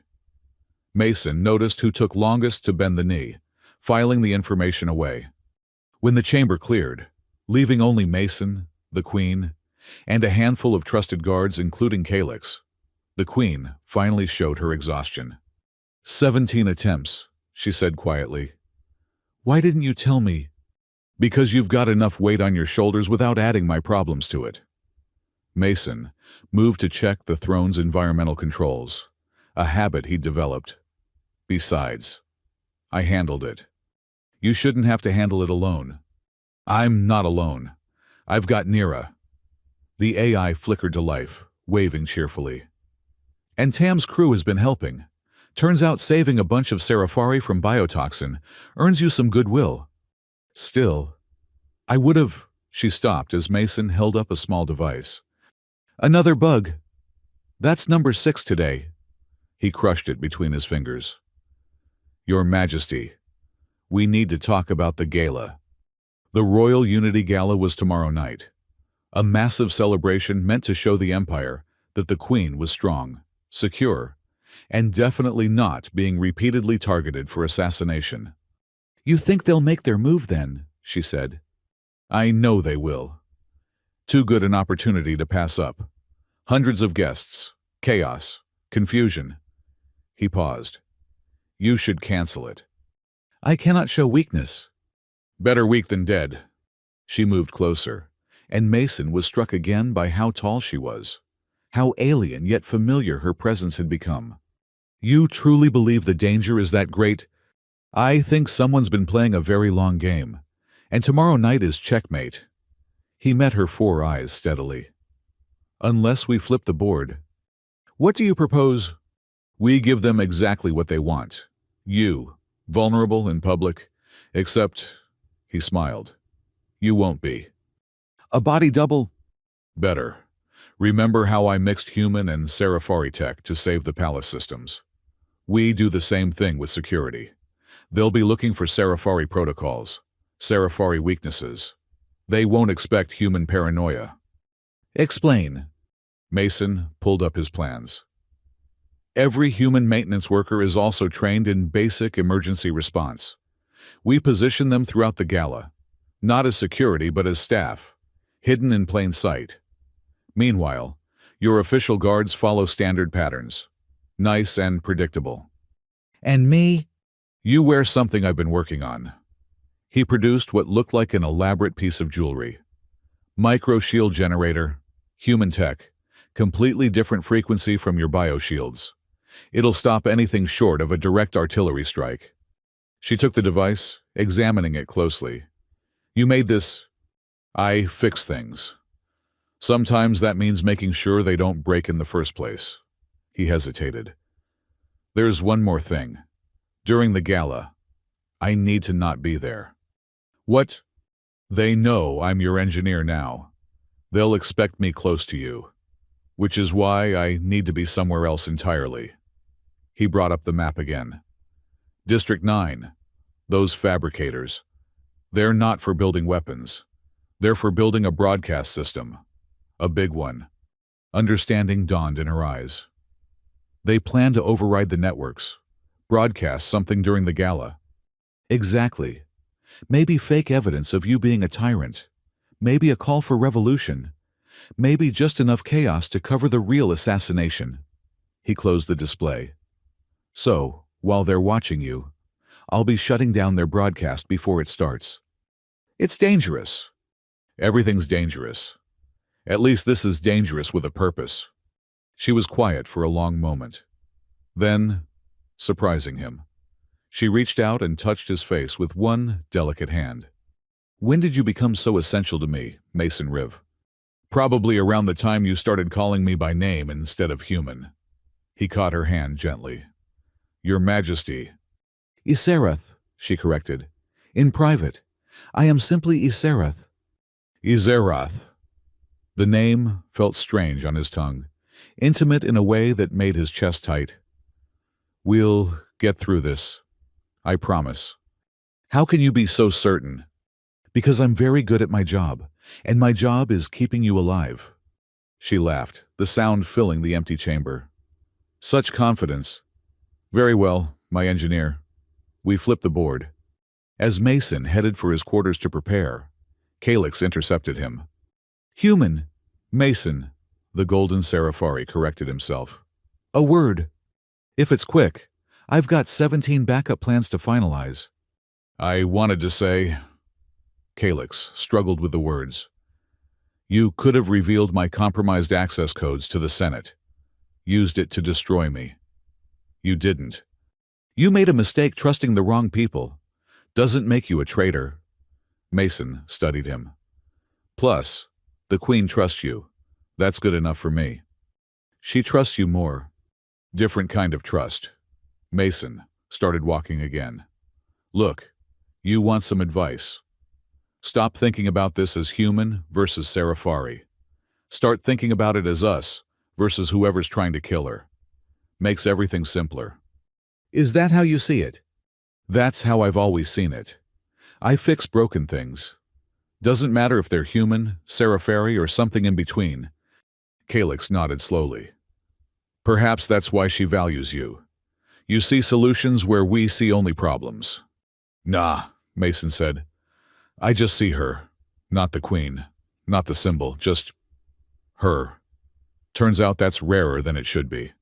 Mason noticed who took longest to bend the knee, filing the information away. When the chamber cleared, leaving only Mason, the Queen, and a handful of trusted guards, including Calyx, the Queen finally showed her exhaustion. 17 attempts, she said quietly. Why didn't you tell me? Because you've got enough weight on your shoulders without adding my problems to it. Mason moved to check the throne's environmental controls, a habit he'd developed. Besides, I handled it. You shouldn't have to handle it alone. I'm not alone. I've got Nira. The AI flickered to life, waving cheerfully. And Tam's crew has been helping. Turns out saving a bunch of Serafari from biotoxin earns you some goodwill. Still, I would have... She stopped as Mason held up a small device. Another bug. That's number 6 today. He crushed it between his fingers. Your Majesty, we need to talk about the gala. The Royal Unity Gala was tomorrow night. A massive celebration meant to show the Empire that the Queen was strong, secure, and definitely not being repeatedly targeted for assassination. "You think they'll make their move then?" she said. I know they will. Too good an opportunity to pass up. Hundreds of guests, chaos, confusion. He paused. You should cancel it. "I cannot show weakness." Better weak than dead. She moved closer, and Mason was struck again by how tall she was, how alien yet familiar her presence had become. You truly believe the danger is that great? "I think someone's been playing a very long game, and tomorrow night is checkmate." He met her 4 eyes steadily. Unless we flip the board. "What do you propose?" We give them exactly what they want. You, vulnerable in public, except, he smiled, you won't be. "A body double?" Better. Remember how I mixed human and sci-fi tech to save the palace systems? We do the same thing with security. They'll be looking for sci-fi protocols, sci-fi weaknesses. They won't expect human paranoia. "Explain." Mason pulled up his plans. Every human maintenance worker is also trained in basic emergency response. We position them throughout the gala, not as security but as staff, hidden in plain sight. Meanwhile, your official guards follow standard patterns, nice and predictable. "And me?" You wear something I've been working on. He produced what looked like an elaborate piece of jewelry. Micro-shield generator, human tech, completely different frequency from your bioshields. It'll stop anything short of a direct artillery strike. She took the device, examining it closely. You made this. I fix things. Sometimes that means making sure they don't break in the first place. He hesitated. There's one more thing. During the gala, I need to not be there. What? They know I'm your engineer now. They'll expect me close to you, which is why I need to be somewhere else entirely. He brought up the map again. District 9, those fabricators. They're not for building weapons. They're for building a broadcast system. A big one. Understanding dawned in her eyes. They plan to override the networks, broadcast something during the gala. "Exactly. Maybe fake evidence of you being a tyrant. Maybe a call for revolution. Maybe just enough chaos to cover the real assassination." He closed the display. "So, while they're watching you, I'll be shutting down their broadcast before it starts." It's dangerous. Everything's dangerous. At least this is dangerous with a purpose. She was quiet for a long moment. Then, surprising him, she reached out and touched his face with one delicate hand. "When did you become so essential to me, Mason Riv?" Probably around the time you started calling me by name instead of human. He caught her hand gently. Your Majesty. "Iserath," she corrected. "In private. I am simply Iserath." Iserath. The name felt strange on his tongue, intimate in a way that made his chest tight. We'll get through this. I promise. "How can you be so certain?" "Because I'm very good at my job, and my job is keeping you alive." She laughed, the sound filling the empty chamber. Such confidence. Very well, my engineer. We flipped the board. As Mason headed for his quarters to prepare, Calyx intercepted him. "Human." Mason, the golden Seraphari corrected himself. "A word. If it's quick, I've got 17 backup plans to finalize." I wanted to say... Calyx struggled with the words. You could have revealed my compromised access codes to the Senate. Used it to destroy me. You didn't. "You made a mistake trusting the wrong people." Doesn't make you a traitor. Mason studied him. Plus, the Queen trusts you. That's good enough for me. She trusts you more. Different kind of trust. Mason started walking again. Look, you want some advice. Stop thinking about this as human versus Seraphari. Start thinking about it as us versus whoever's trying to kill her. Makes everything simpler. "Is that how you see it?" That's how I've always seen it. I fix broken things. Doesn't matter if they're human, Seraphari, or something in between. Calyx nodded slowly. Perhaps that's why she values you. You see solutions where we see only problems. Nah, Mason said. I just see her. Not the queen. Not the symbol. Just her. Turns out that's rarer than it should be.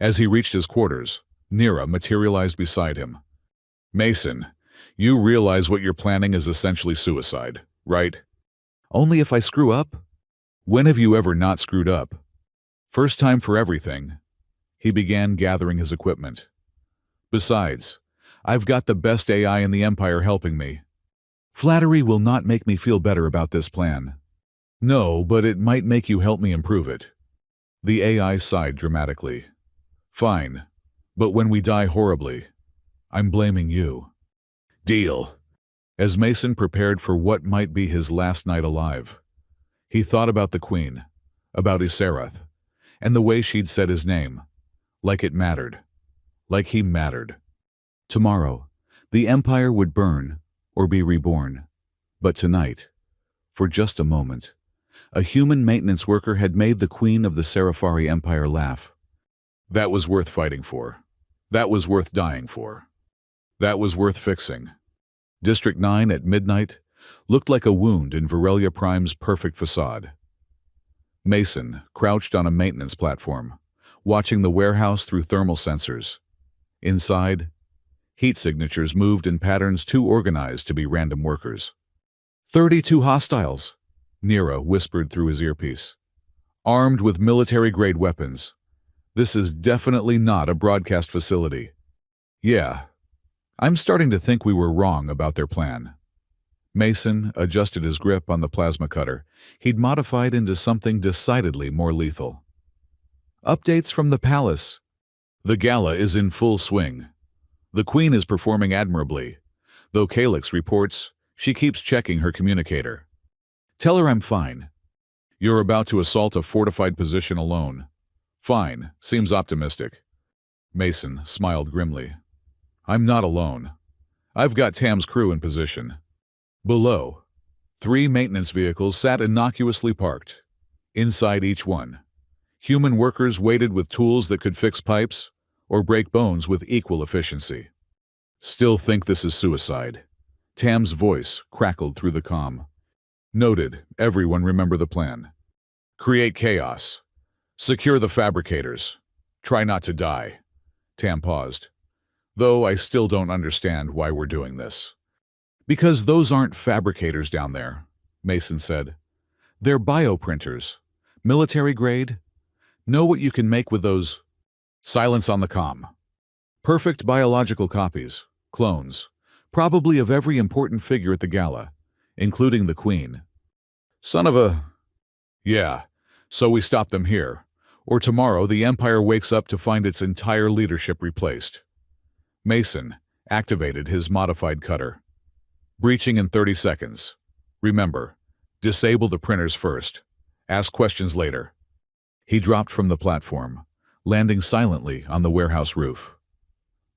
As he reached his quarters, Nira materialized beside him. Mason, you realize what you're planning is essentially suicide, right? Only if I screw up? When have you ever not screwed up? First time for everything. He began gathering his equipment. Besides, I've got the best AI in the Empire helping me. Flattery will not make me feel better about this plan. No, but it might make you help me improve it. The AI sighed dramatically. Fine, but when we die horribly, I'm blaming you. Deal. As Mason prepared for what might be his last night alive, he thought about the Queen, about Isarath, and the way she'd said his name, like it mattered, like he mattered. Tomorrow, the Empire would burn or be reborn. But tonight, for just a moment, a human maintenance worker had made the Queen of the Seraphari Empire laugh. That was worth fighting for. That was worth dying for. That was worth fixing. District 9 at midnight looked like a wound in Virelia Prime's perfect facade. Mason crouched on a maintenance platform, watching the warehouse through thermal sensors. Inside, heat signatures moved in patterns too organized to be random workers. 32 hostiles, Nero whispered through his earpiece. Armed with military-grade weapons. This is definitely not a broadcast facility. Yeah, I'm starting to think we were wrong about their plan. Mason adjusted his grip on the plasma cutter he'd modified into something decidedly more lethal. Updates from the palace. The gala is in full swing. The Queen is performing admirably, though Calyx reports she keeps checking her communicator. Tell her I'm fine. You're about to assault a fortified position alone. Fine, seems optimistic. Mason smiled grimly. I'm not alone. I've got Tam's crew in position. Below, 3 maintenance vehicles sat innocuously parked. Inside each one, human workers waited with tools that could fix pipes or break bones with equal efficiency. Still think this is suicide. Tam's voice crackled through the comm. Noted, everyone remember the plan. Create chaos. Secure the fabricators. Try not to die. Tam paused. Though I still don't understand why we're doing this. Because those aren't fabricators down there, Mason said. They're bioprinters. Military grade. Know what you can make with those? Silence on the comm. Perfect biological copies. Clones. Probably of every important figure at the gala, including the Queen. Son of a... Yeah, so we stop them here. Or tomorrow the Empire wakes up to find its entire leadership replaced. Mason activated his modified cutter. Breaching in 30 seconds. Remember, disable the printers first. Ask questions later. He dropped from the platform, landing silently on the warehouse roof.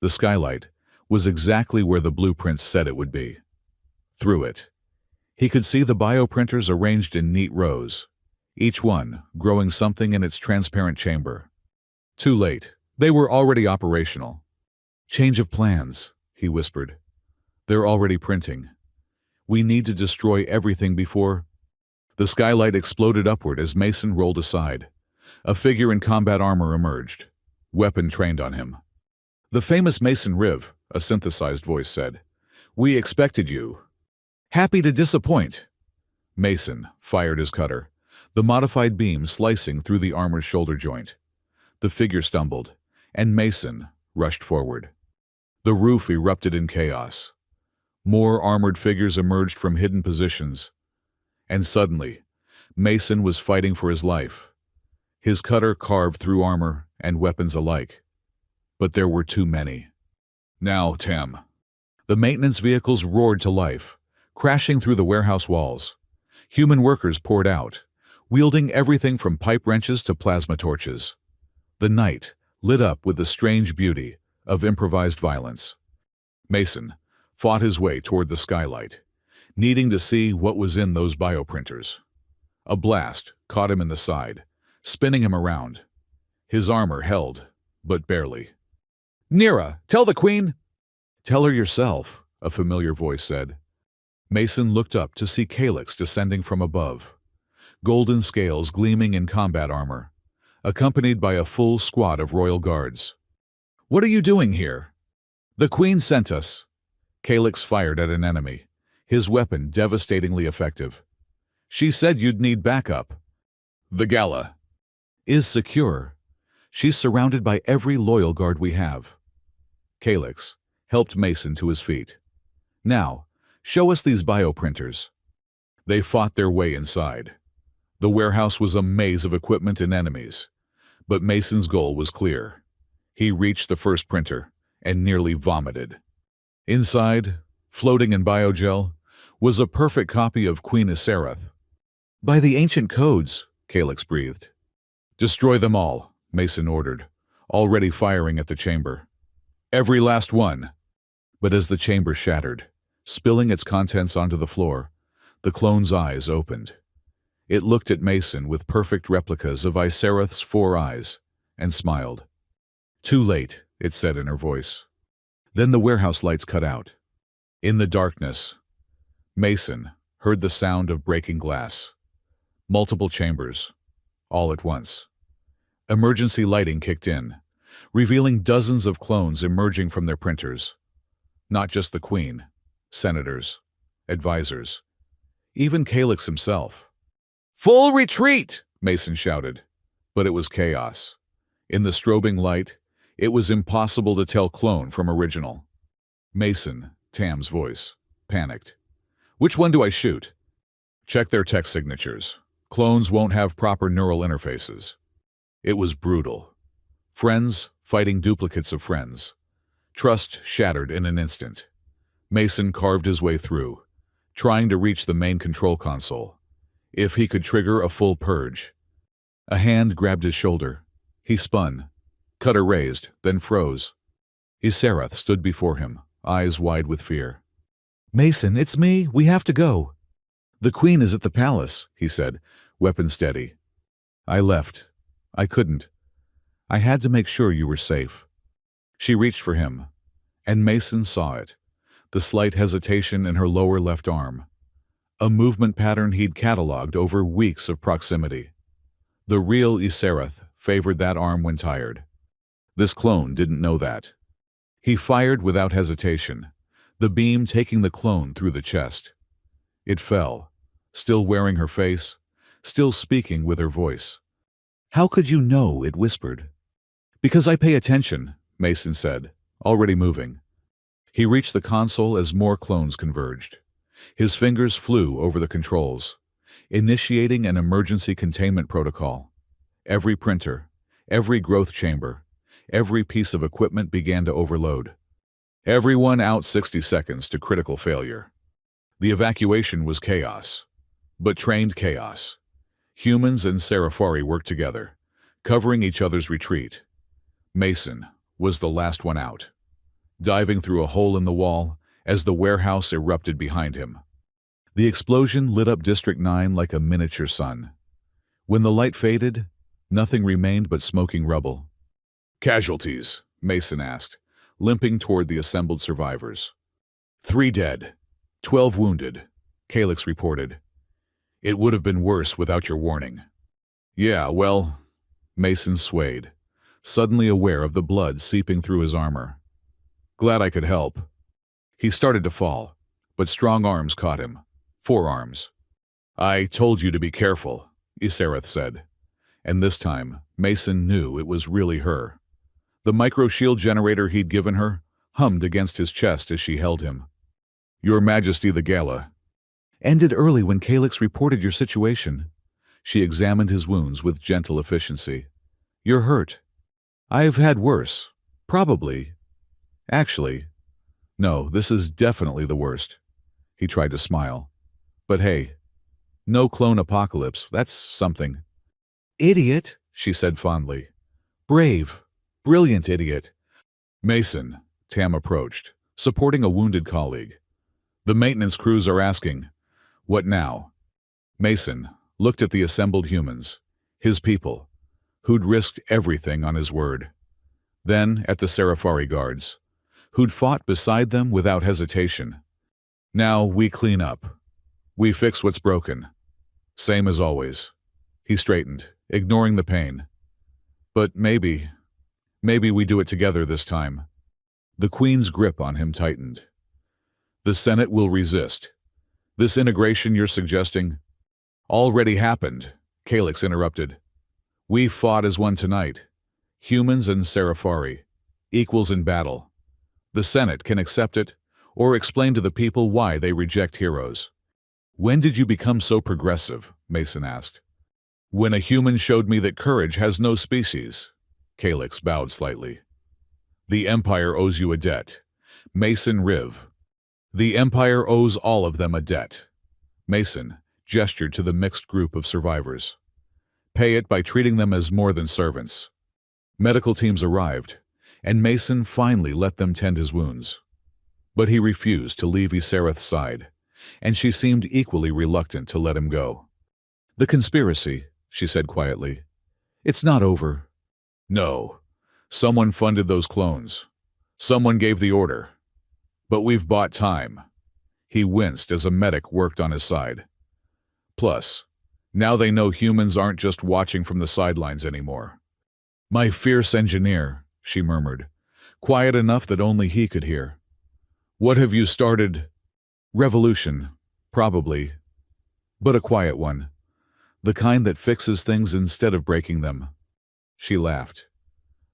The skylight was exactly where the blueprints said it would be. Through it, he could see the bioprinters arranged in neat rows, each one growing something in its transparent chamber. Too late. They were already operational. Change of plans, he whispered. They're already printing. We need to destroy everything before... The skylight exploded upward as Mason rolled aside. A figure in combat armor emerged, weapon trained on him. The famous Mason Riv, a synthesized voice said. We expected you. Happy to disappoint. Mason fired his cutter, the modified beam slicing through the armor's shoulder joint. The figure stumbled, and Mason rushed forward. The roof erupted in chaos. More armored figures emerged from hidden positions. And suddenly, Mason was fighting for his life. His cutter carved through armor and weapons alike. But there were too many. Now, Tam. The maintenance vehicles roared to life, crashing through the warehouse walls. Human workers poured out, wielding everything from pipe wrenches to plasma torches. The night lit up with the strange beauty of improvised violence. Mason fought his way toward the skylight, needing to see what was in those bioprinters. A blast caught him in the side, spinning him around. His armor held, but barely. "Nira, tell the queen!" "Tell her yourself," a familiar voice said. Mason looked up to see Calyx descending from above, golden scales gleaming in combat armor, accompanied by a full squad of royal guards. "What are you doing here?" "The queen sent us." Calyx fired at an enemy, his weapon devastatingly effective. "She said you'd need backup." "The gala is secure. She's surrounded by every loyal guard we have." Calyx helped Mason to his feet. "Now, show us these bioprinters." They fought their way inside. The warehouse was a maze of equipment and enemies, but Mason's goal was clear. He reached the first printer and nearly vomited. Inside, floating in biogel, was a perfect copy of Queen Iserath. "By the ancient codes," Calyx breathed. "Destroy them all," Mason ordered, already firing at the chamber. "Every last one." But as the chamber shattered, spilling its contents onto the floor, the clone's eyes opened. It looked at Mason with perfect replicas of Iserath's 4 eyes, and smiled. "Too late," it said in her voice. Then the warehouse lights cut out. In the darkness, Mason heard the sound of breaking glass. Multiple chambers, all at once. Emergency lighting kicked in, revealing dozens of clones emerging from their printers. Not just the queen, senators, advisors, even Calyx himself. "Full retreat!" Mason shouted. But it was chaos. In the strobing light, it was impossible to tell clone from original. Mason, Tam's voice, panicked. "Which one do I shoot?" "Check their text signatures. Clones won't have proper neural interfaces." It was brutal. Friends fighting duplicates of friends. Trust shattered in an instant. Mason carved his way through, trying to reach the main control console. If he could trigger a full purge. A hand grabbed his shoulder. He spun, cutter raised, then froze. Iserath stood before him, eyes wide with fear. "Mason, it's me. We have to go." "The queen is at the palace," he said, weapon steady. "I left. I couldn't. I had to make sure you were safe." She reached for him, and Mason saw it, the slight hesitation in her lower left arm. A movement pattern he'd catalogued over weeks of proximity. The real Iserath favored that arm when tired. This clone didn't know that. He fired without hesitation, the beam taking the clone through the chest. It fell, still wearing her face, still speaking with her voice. "How could you know?" it whispered. "Because I pay attention," Mason said, already moving. He reached the console as more clones converged. His fingers flew over the controls, initiating an emergency containment protocol. Every printer, every growth chamber, every piece of equipment began to overload. Everyone out 60 seconds to critical failure. The evacuation was chaos, but trained chaos. Humans and Serafari worked together, covering each other's retreat. Mason was the last one out, diving through a hole in the wall as the warehouse erupted behind him. The explosion lit up District 9 like a miniature sun. When the light faded, nothing remained but smoking rubble. "Casualties?" Mason asked, limping toward the assembled survivors. 3 dead, 12 wounded, Calyx reported. "It would have been worse without your warning." "Yeah, well," Mason swayed, suddenly aware of the blood seeping through his armor. "Glad I could help." He started to fall, but strong arms caught him. 4 arms. "I told you to be careful," Iserath said. And this time, Mason knew it was really her. The micro-shield generator he'd given her hummed against his chest as she held him. "Your Majesty, the gala ended early when Calyx reported your situation." She examined his wounds with gentle efficiency. "You're hurt." "I've had worse. Probably. Actually, no, this is definitely the worst." He tried to smile. "But hey, no clone apocalypse, that's something." "Idiot," she said fondly. "Brave, brilliant idiot." "Mason," Tam approached, supporting a wounded colleague. "The maintenance crews are asking, what now?" Mason looked at the assembled humans, his people, who'd risked everything on his word. Then, at the sci-fi guards, who'd fought beside them without hesitation. Now we clean up. We fix what's broken. Same as always. He straightened, ignoring the pain. But maybe we do it together this time. The Queen's grip on him tightened. The Senate will resist. This integration you're suggesting already happened, Calyx interrupted. We fought as one tonight. Humans and Serafari, equals in battle. The Senate can accept it or explain to the people why they reject heroes. When did you become so progressive? Mason asked. When a human showed me that courage has no species. Calyx bowed slightly. The Empire owes you a debt. Mason Riv. The Empire owes all of them a debt. Mason gestured to the mixed group of survivors. Pay it by treating them as more than servants. Medical teams arrived, and Mason finally let them tend his wounds. But he refused to leave Yserath's side, and she seemed equally reluctant to let him go. The conspiracy, she said quietly. It's not over. No. Someone funded those clones. Someone gave the order. But we've bought time. He winced as a medic worked on his side. Plus, now they know humans aren't just watching from the sidelines anymore. My fierce engineer, she murmured, quiet enough that only he could hear. What have you started? Revolution, probably. But a quiet one. The kind that fixes things instead of breaking them. She laughed,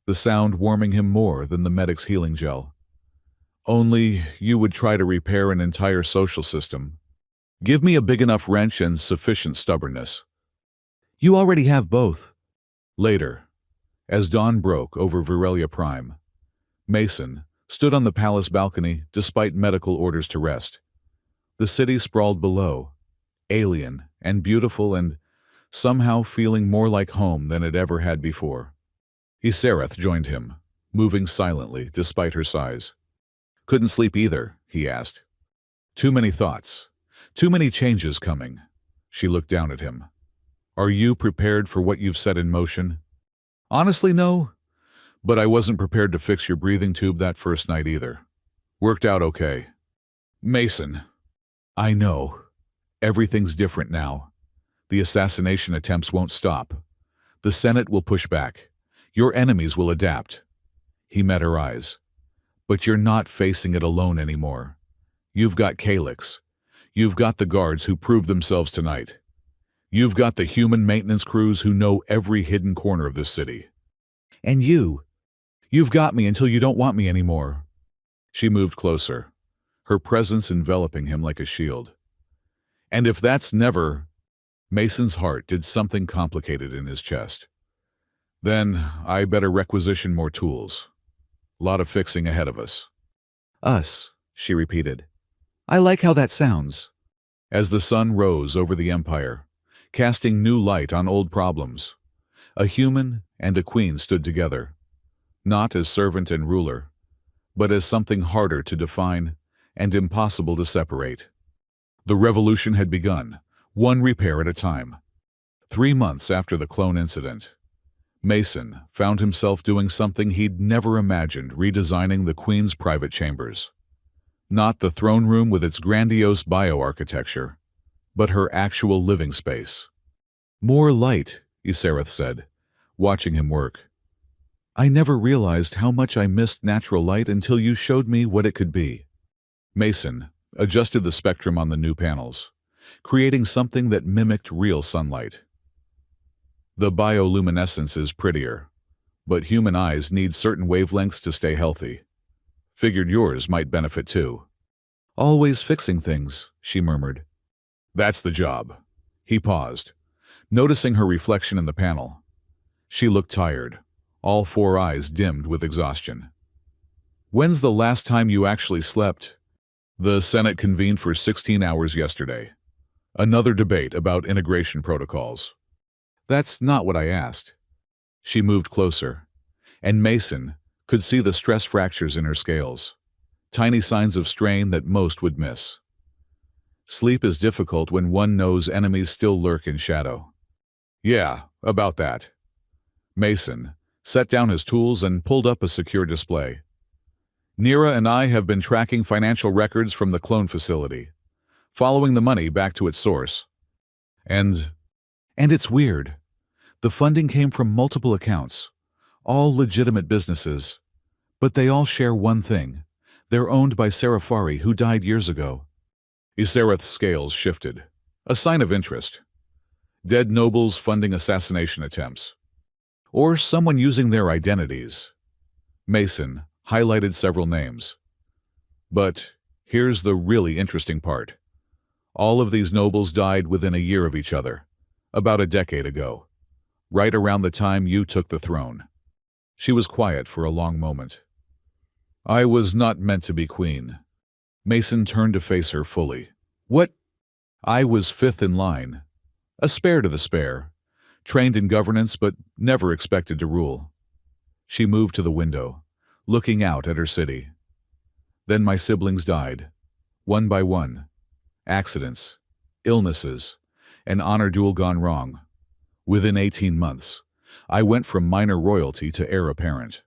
the sound warming him more than the medic's healing gel. Only you would try to repair an entire social system. Give me a big enough wrench and sufficient stubbornness. You already have both. Later, as dawn broke over Virelia Prime, Mason stood on the palace balcony despite medical orders to rest. The city sprawled below, alien and beautiful and somehow feeling more like home than it ever had before. Yserath joined him, moving silently despite her size. Couldn't sleep either, he asked. Too many thoughts. Too many changes coming. She looked down at him. Are you prepared for what you've set in motion? Honestly, no. But I wasn't prepared to fix your breathing tube that first night either. Worked out okay. Mason. I know. Everything's different now. The assassination attempts won't stop. The Senate will push back. Your enemies will adapt. He met her eyes. But you're not facing it alone anymore. You've got Calyx. You've got the guards who proved themselves tonight. You've got the human maintenance crews who know every hidden corner of this city. And you've got me until you don't want me anymore. She moved closer, her presence enveloping him like a shield. And if that's never... Mason's heart did something complicated in his chest. Then I better requisition more tools. Lot of fixing ahead of us. Us, she repeated. I like how that sounds. As the sun rose over the Empire, casting new light on old problems, a human and a queen stood together, not as servant and ruler, but as something harder to define and impossible to separate. The revolution had begun, one repair at a time. 3 months after the clone incident, Mason found himself doing something he'd never imagined, redesigning the Queen's private chambers. Not the throne room with its grandiose bioarchitecture, but her actual living space. More light, Yserath said, watching him work. I never realized how much I missed natural light until you showed me what it could be. Mason adjusted the spectrum on the new panels, creating something that mimicked real sunlight. The bioluminescence is prettier, but human eyes need certain wavelengths to stay healthy. Figured yours might benefit too. Always fixing things, she murmured. That's the job. He paused, noticing her reflection in the panel. She looked tired, all 4 eyes dimmed with exhaustion. When's the last time you actually slept? The Senate convened for 16 hours yesterday. Another debate about integration protocols. That's not what I asked. She moved closer, and Mason could see the stress fractures in her scales, tiny signs of strain that most would miss. Sleep is difficult when one knows enemies still lurk in shadow. Yeah, about that. Mason set down his tools and pulled up a secure display. Nira and I have been tracking financial records from the clone facility, following the money back to its source. And it's weird. The funding came from multiple accounts, all legitimate businesses. But they all share one thing. They're owned by Serafari, who died years ago. Iserath's scales shifted. A sign of interest. Dead nobles funding assassination attempts. Or someone using their identities. Mason highlighted several names. But here's the really interesting part. All of these nobles died within a year of each other, about a decade ago, right around the time you took the throne. She was quiet for a long moment. I was not meant to be queen. Mason turned to face her fully. What? I was fifth in line. A spare to the spare. Trained in governance but never expected to rule. She moved to the window, looking out at her city. Then my siblings died, one by one. Accidents, illnesses, an honor duel gone wrong. Within 18 months, I went from minor royalty to heir apparent.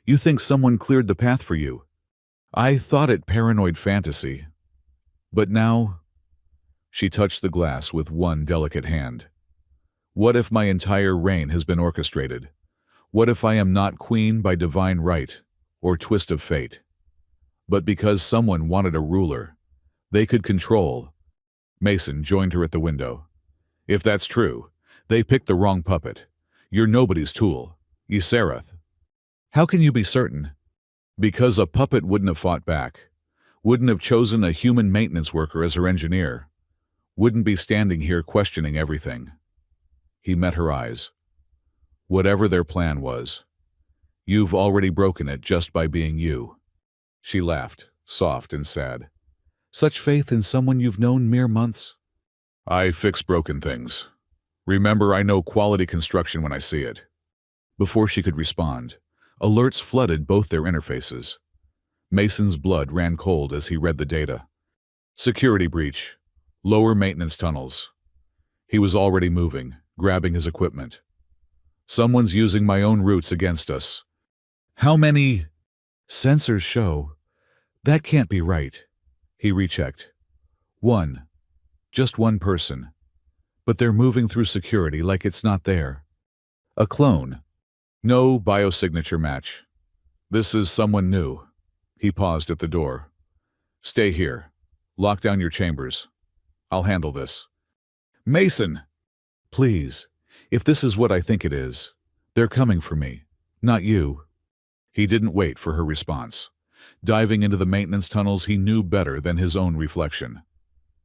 You think someone cleared the path for you? I thought it paranoid fantasy. But now, she touched the glass with one delicate hand. What if my entire reign has been orchestrated? What if I am not queen by divine right or twist of fate? But because someone wanted a ruler, they could control. Mason joined her at the window. If that's true, they picked the wrong puppet. You're nobody's tool, Iserath. How can you be certain? Because a puppet wouldn't have fought back, wouldn't have chosen a human maintenance worker as her engineer, wouldn't be standing here questioning everything. He met her eyes. Whatever their plan was, you've already broken it just by being you. She laughed, soft and sad. Such faith in someone you've known mere months? I fix broken things. Remember, I know quality construction when I see it. Before she could respond, alerts flooded both their interfaces. Mason's blood ran cold as he read the data. Security breach. Lower maintenance tunnels. He was already moving, grabbing his equipment. Someone's using my own routes against us. How many? Sensors show. That can't be right. He rechecked. One. Just one person. But they're moving through security like it's not there. A clone. No biosignature match. This is someone new. He paused at the door. Stay here. Lock down your chambers. I'll handle this. Mason! Please, if this is what I think it is, they're coming for me, not you. He didn't wait for her response. Diving into the maintenance tunnels, he knew better than his own reflection.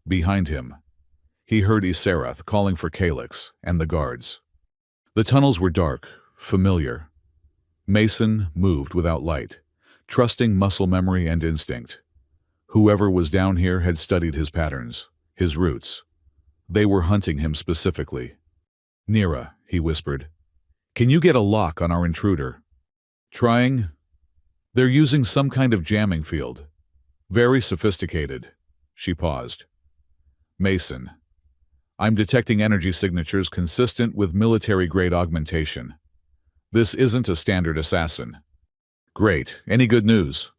Behind him, he heard Iserath calling for Calyx and the guards. The tunnels were dark, familiar. Mason moved without light, trusting muscle memory and instinct. Whoever was down here had studied his patterns, his routes. They were hunting him specifically. Nira, he whispered. Can you get a lock on our intruder? Trying? They're using some kind of jamming field. Very sophisticated. She paused. Mason. I'm detecting energy signatures consistent with military-grade augmentation. This isn't a standard assassin. Great. Any good news?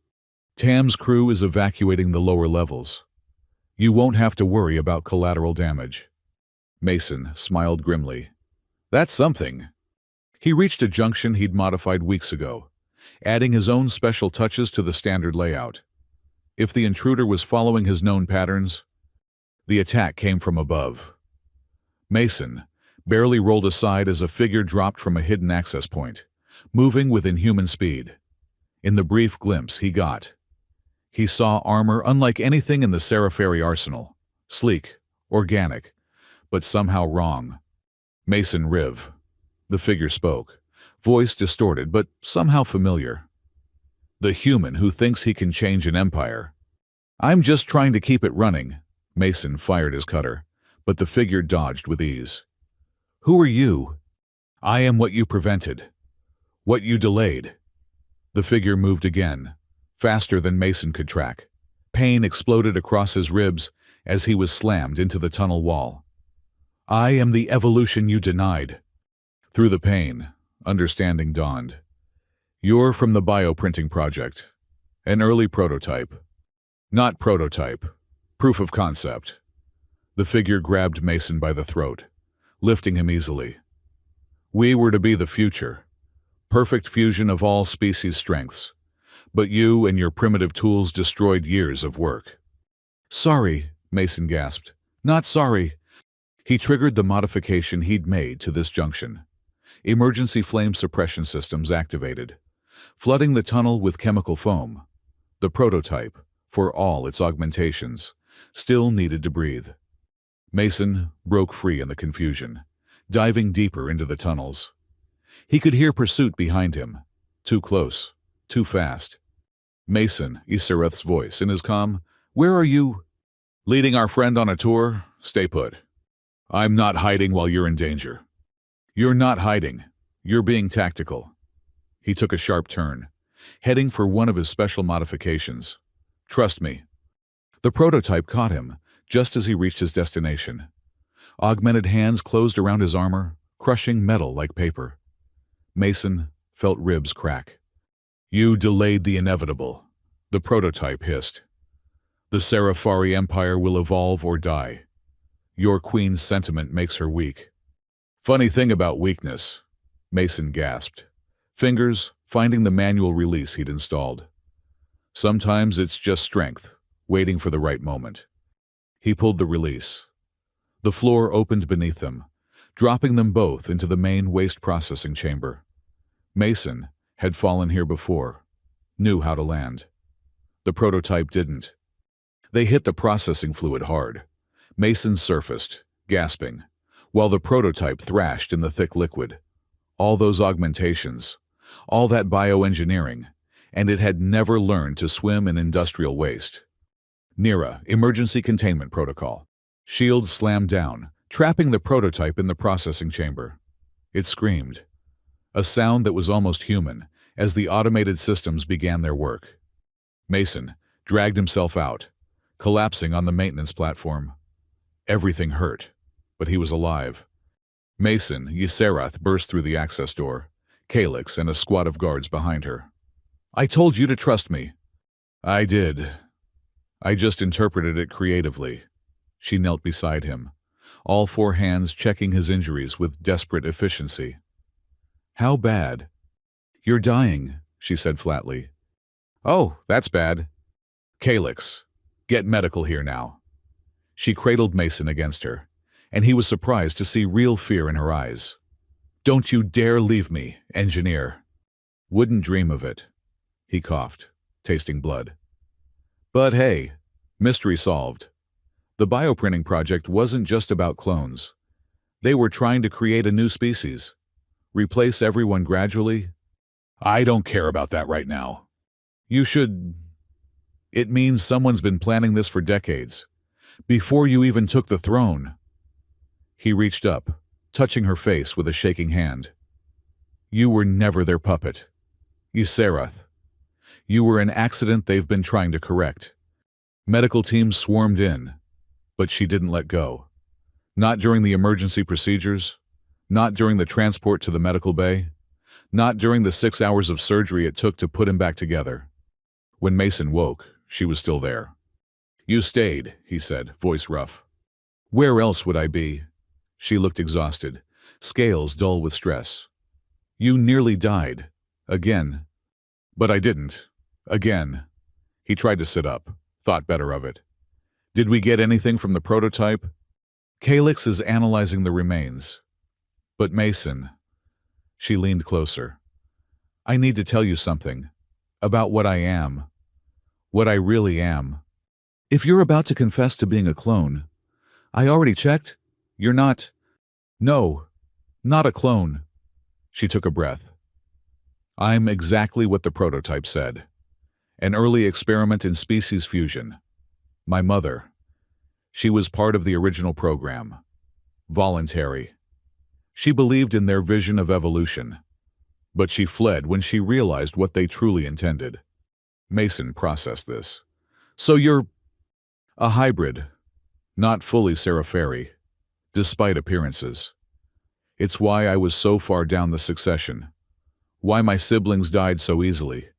Tam's crew is evacuating the lower levels. You won't have to worry about collateral damage. Mason smiled grimly. That's something. He reached a junction he'd modified weeks ago, adding his own special touches to the standard layout. If the intruder was following his known patterns, the attack came from above. Mason barely rolled aside as a figure dropped from a hidden access point, moving with inhuman speed. In the brief glimpse he got, he saw armor unlike anything in the Serafari arsenal. Sleek, organic, but somehow wrong. Mason Riv. The figure spoke, voice distorted but somehow familiar. The human who thinks he can change an empire. I'm just trying to keep it running. Mason fired his cutter, but the figure dodged with ease. Who are you? I am what you prevented. What you delayed. The figure moved again, faster than Mason could track. Pain exploded across his ribs as he was slammed into the tunnel wall. I am the evolution you denied. Through the pain, understanding dawned. You're from the bioprinting project. An early prototype. Not prototype. Proof of concept. The figure grabbed Mason by the throat, lifting him easily. We were to be the future. Perfect fusion of all species' strengths. But you and your primitive tools destroyed years of work. Sorry, Mason gasped. Not sorry. He triggered the modification he'd made to this junction. Emergency flame suppression systems activated, flooding the tunnel with chemical foam. The prototype, for all its augmentations, still needed to breathe. Mason broke free in the confusion, diving deeper into the tunnels. He could hear pursuit behind him. Too close, too fast. Mason, Iserath's voice in his calm, "Where are you?" "Leading our friend on a tour. Stay put. I'm not hiding while you're in danger." "You're not hiding. You're being tactical." He took a sharp turn, heading for one of his special modifications. "Trust me." The prototype caught him just as he reached his destination. Augmented hands closed around his armor, crushing metal like paper. Mason felt ribs crack. "You delayed the inevitable," the prototype hissed. "The Sarafari Empire will evolve or die. Your queen's sentiment makes her weak." "Funny thing about weakness," Mason gasped, fingers finding the manual release he'd installed. "Sometimes it's just strength, waiting for the right moment." He pulled the release. The floor opened beneath them, dropping them both into the main waste processing chamber. Mason had fallen here before, knew how to land. The prototype didn't. They hit the processing fluid hard. Mason surfaced, gasping, while the prototype thrashed in the thick liquid. All those augmentations, all that bioengineering, and it had never learned to swim in industrial waste. NERA, Emergency Containment Protocol. Shields slammed down, trapping the prototype in the processing chamber. It screamed, a sound that was almost human, as the automated systems began their work. Mason dragged himself out, collapsing on the maintenance platform. Everything hurt, but he was alive. Mason, Yserath burst through the access door, Calyx and a squad of guards behind her. "I told you to trust me." "I did. I just interpreted it creatively." She knelt beside him, all four hands checking his injuries with desperate efficiency. "How bad?" "You're dying," she said flatly. "Oh, that's bad." "Calyx, get medical here now." She cradled Mason against her, and he was surprised to see real fear in her eyes. "Don't you dare leave me, engineer." "Wouldn't dream of it." He coughed, tasting blood. But hey, mystery solved. The bioprinting project wasn't just about clones. They were trying to create a new species. Replace everyone gradually. "I don't care about that right now." "You should." "It means someone's been planning this for decades. Before you even took the throne." He reached up, touching her face with a shaking hand. "You were never their puppet. Yserath. You were an accident they've been trying to correct." Medical teams swarmed in, but she didn't let go. Not during the emergency procedures, not during the transport to the medical bay, not during the 6 hours of surgery it took to put him back together. When Mason woke, she was still there. "You stayed," he said, voice rough. "Where else would I be?" She looked exhausted, scales dull with stress. "You nearly died. Again." "But I didn't. Again." He tried to sit up, thought better of it. "Did we get anything from the prototype?" "Calyx is analyzing the remains." "But Mason." She leaned closer. "I need to tell you something. About what I am. What I really am. If you're about to confess to being a clone, I already checked. You're not." "No, not a clone." She took a breath. "I'm exactly what the prototype said. An early experiment in species fusion. My mother. She was part of the original program. Voluntary. She believed in their vision of evolution. But she fled when she realized what they truly intended." Mason processed this. "So you're a hybrid, not fully Sarafari, despite appearances. It's why I was so far down the succession. Why my siblings died so easily.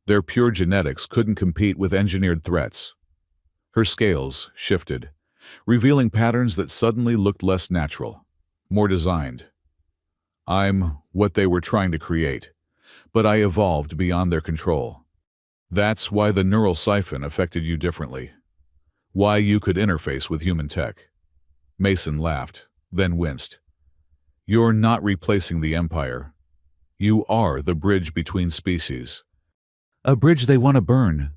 Their pure genetics couldn't compete with engineered threats. Her scales shifted, revealing patterns that suddenly looked less natural, more designed. I'm what they were trying to create, but I evolved beyond their control. That's why the neural siphon affected you differently. Why you could interface with human tech. Mason laughed, then winced. You're not replacing the Empire. You are the bridge between species. A bridge they want to burn.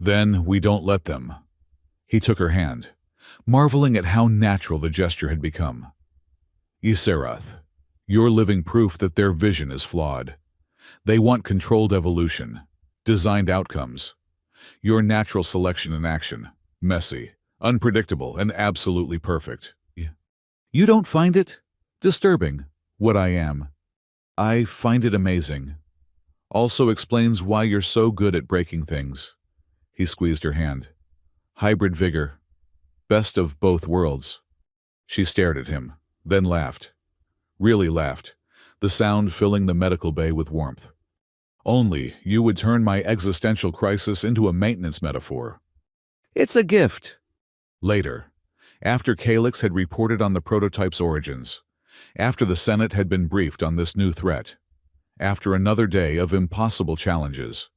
Then we don't let them. He took her hand, marveling at how natural the gesture had become. Iserath, you're living proof that their vision is flawed. They want controlled evolution, designed outcomes. Your natural selection in action, messy, unpredictable, and absolutely perfect. You don't find it disturbing? What I am. I find it amazing. Also explains why you're so good at breaking things. He squeezed her hand. Hybrid vigor. Best of both worlds. She stared at him, then laughed. Really laughed, the sound filling the medical bay with warmth. Only you would turn my existential crisis into a maintenance metaphor. It's a gift. Later, after Calyx had reported on the prototype's origins, after the Senate had been briefed on this new threat, after another day of impossible challenges,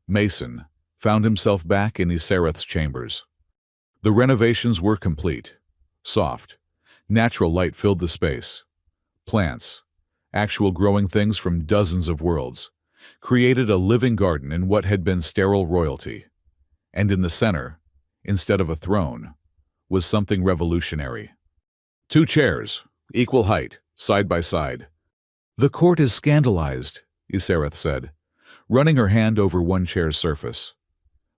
Mason found himself back in Iserath's chambers. The renovations were complete. Soft, natural light filled the space. Plants, actual growing things from dozens of worlds, created a living garden in what had been sterile royalty. And in the center, instead of a throne, was something revolutionary. 2 chairs, equal height, side by side. The court is scandalized, Iserath said, running her hand over one chair's surface.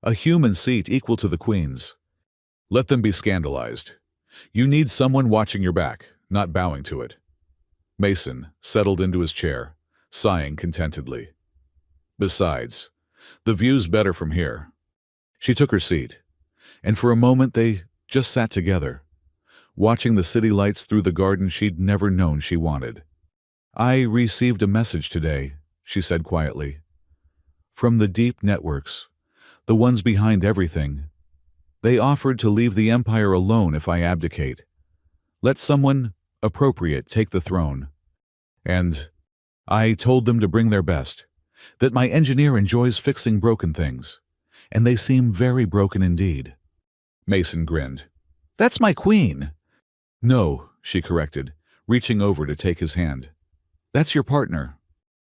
A human seat equal to the Queen's. Let them be scandalized. You need someone watching your back, not bowing to it. Mason settled into his chair, sighing contentedly. Besides, the view's better from here. She took her seat, and for a moment they just sat together, watching the city lights through the garden she'd never known she wanted. I received a message today, she said quietly. From the deep networks, the ones behind everything. They offered to leave the Empire alone if I abdicate. Let someone appropriate take the throne. And I told them to bring their best, that my engineer enjoys fixing broken things, and they seem very broken indeed. Mason grinned. That's my queen. No, she corrected, reaching over to take his hand. That's your partner.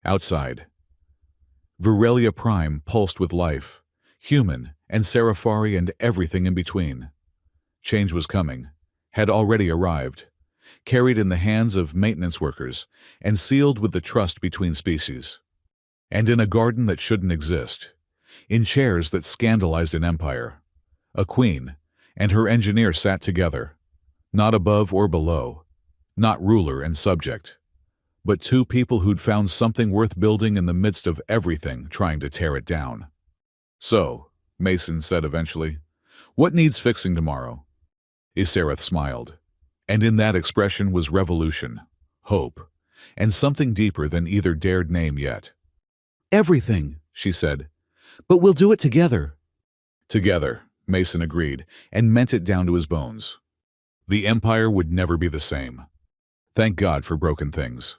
Outside. Virelia Prime pulsed with life, human and Seraphari and everything in between. Change was coming, had already arrived, carried in the hands of maintenance workers and sealed with the trust between species. And in a garden that shouldn't exist, in chairs that scandalized an empire, a queen and her engineer sat together, not above or below, not ruler and subject, but 2 people who'd found something worth building in the midst of everything trying to tear it down. So, Mason said eventually, what needs fixing tomorrow? Iserath smiled, and in that expression was revolution, hope, and something deeper than either dared name yet. Everything, she said, but we'll do it together. Together, Mason agreed, and meant it down to his bones. The Empire would never be the same. Thank God for broken things.